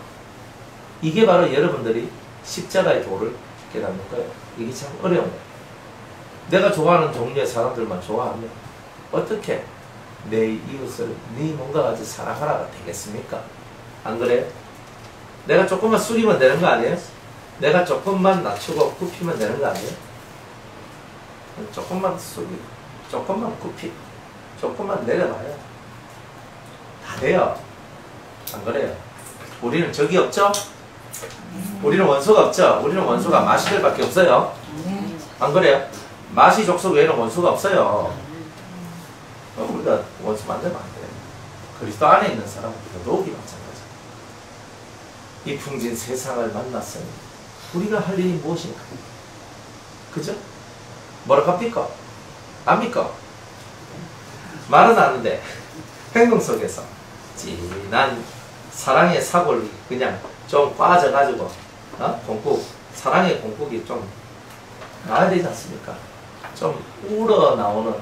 이게 바로 여러분들이 십자가의 도를 깨닫는 거예요. 이게 참 어려운 거예요. 내가 좋아하는 종류의 사람들만 좋아하면 어떻게 내 이웃을 네 몸과 같이 사랑하라가 되겠습니까? 안 그래요? 내가 조금만 숙이면 되는 거 아니에요? 내가 조금만 낮추고 굽히면 되는 거 아니에요? 조금만 숙이고 조금만 굽히고 조금만 내려봐요. 다 돼요. 안 그래요? 우리는 적이 없죠? 우리는 원수가 없죠? 우리는 원수가 마시들밖에 없어요. 안 그래요? 마시 족속 외에는 원수가 없어요. 우리가 원수 만들면 안 돼요. 그리스도 안에 있는 사람은 더더욱이 마찬가지예요. 이 풍진 세상을 만났으니 우리가 할 일이 무엇인가? 그죠? 뭐라 합니까? 압니까? 말은 아는데 행동 속에서 진한 사랑의 사골이 그냥 좀 빠져가지고 공국, 사랑의 공국이 좀 나와야 되지 않습니까? 좀 우러나오는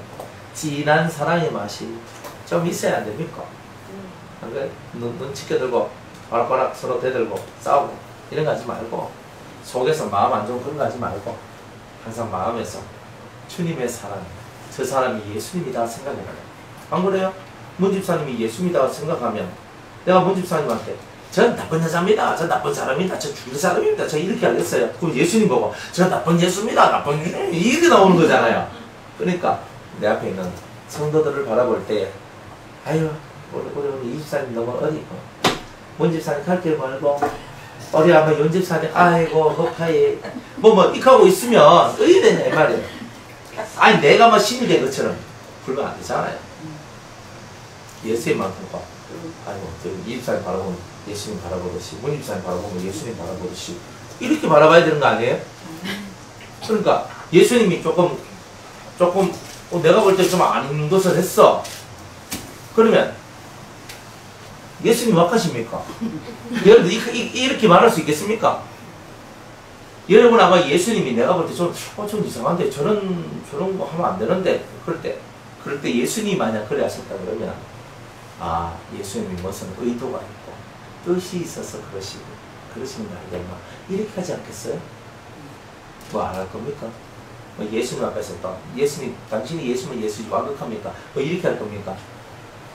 진한 사랑의 맛이 좀 있어야 안 됩니까? 눈 치켜들고 바락바락 서로 대들고 싸우고 이런 거 하지 말고 속에서 마음 안 좋은 그런 거 하지 말고 항상 마음에서 주님의 사랑, 저 사람이 예수님이다 생각해요. 안 그래요? 문 집사님이 예수님이다 생각하면 내가 문 집사님한테 전 나쁜 여자입니다. 저 나쁜 사람입니다. 저 죽일 사람입니다. 저 이렇게 하겠어요. 그럼 예수님 보고 저 나쁜 예수입니다. 나쁜 이렇게 나오는 거잖아요. 그러니까 내 앞에 있는 성도들을 바라볼 때 아유 우리 이 집사님 너무 어리고 문 집사님 갈 길 멀고 어디 한번 윤 집사님 아이고 헛하이 뭐 이렇게 있으면 어디 되냐 이 말이에요. 아니 내가 뭐 신이 된 것처럼 그러면 안 되잖아요. 예수님만 보고 아이고 이 집사님 바라보면 예수님 바라보듯이 문 집사님 바라보면 예수님 바라보듯이 이렇게 바라봐야 되는 거 아니에요? 그러니까 예수님이 조금 내가 볼 때 좀 아닌 것을 했어. 그러면 예수님 wak하십니까? 여러분 이렇게 말할 수 있겠습니까? 여러분 아마 예수님이 내가 볼 때 좀 이상한데 저런 거 하면 안 되는데 그럴 때 예수님 만약 그래 하셨다 그러면 아 예수님이 무슨 의도가 있고 뜻이 있어서 그러시는 거 아니겠나 이렇게 하지 않겠어요? 뭐 안 할 겁니까? 뭐 예수님 앞에서 또 예수님 당신이 예수면 예수님 완벽합니까? 뭐 이렇게 할 겁니까?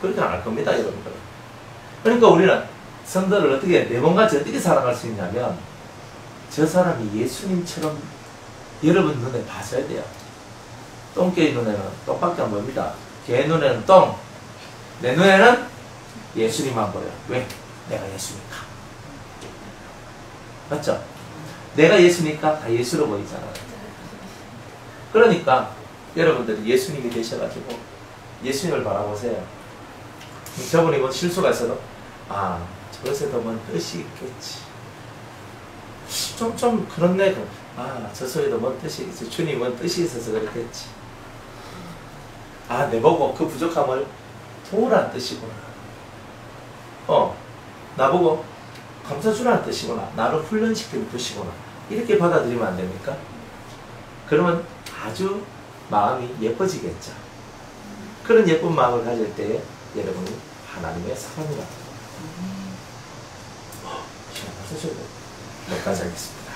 그렇게 안 할 겁니다 여러분들. 그러니까 우리는 성도를 어떻게 내 몸같이 어떻게 사랑할 수 있냐면 저 사람이 예수님처럼 여러분 눈에 봐줘야 돼요. 똥개의 눈에는 똥밖에 안 보입니다. 개 눈에는 똥, 내 눈에는 예수님만 보여. 왜? 내가 예수니까. 맞죠? 내가 예수니까 다 예수로 보이잖아요. 그러니까 여러분들이 예수님이 되셔가지고 예수님을 바라보세요. 저분이 뭐 실수가 있어도 아 저것에도 뭔 뜻이 있겠지. 좀 그렇네. 아 저 속에도 뭔 뜻이 있지. 주님은 뜻이 있어서 그렇겠지. 아 내보고 그 부족함을 도우라는 뜻이구나. 나보고 감싸주라는 뜻이구나. 나를 훈련시키는 뜻이구나. 이렇게 받아들이면 안 됩니까? 그러면 아주 마음이 예뻐지겠죠. 그런 예쁜 마음을 가질 때에 여러분이 하나님의 사람이다. 시간 다 쓰셔도 여기까지 하겠습니다.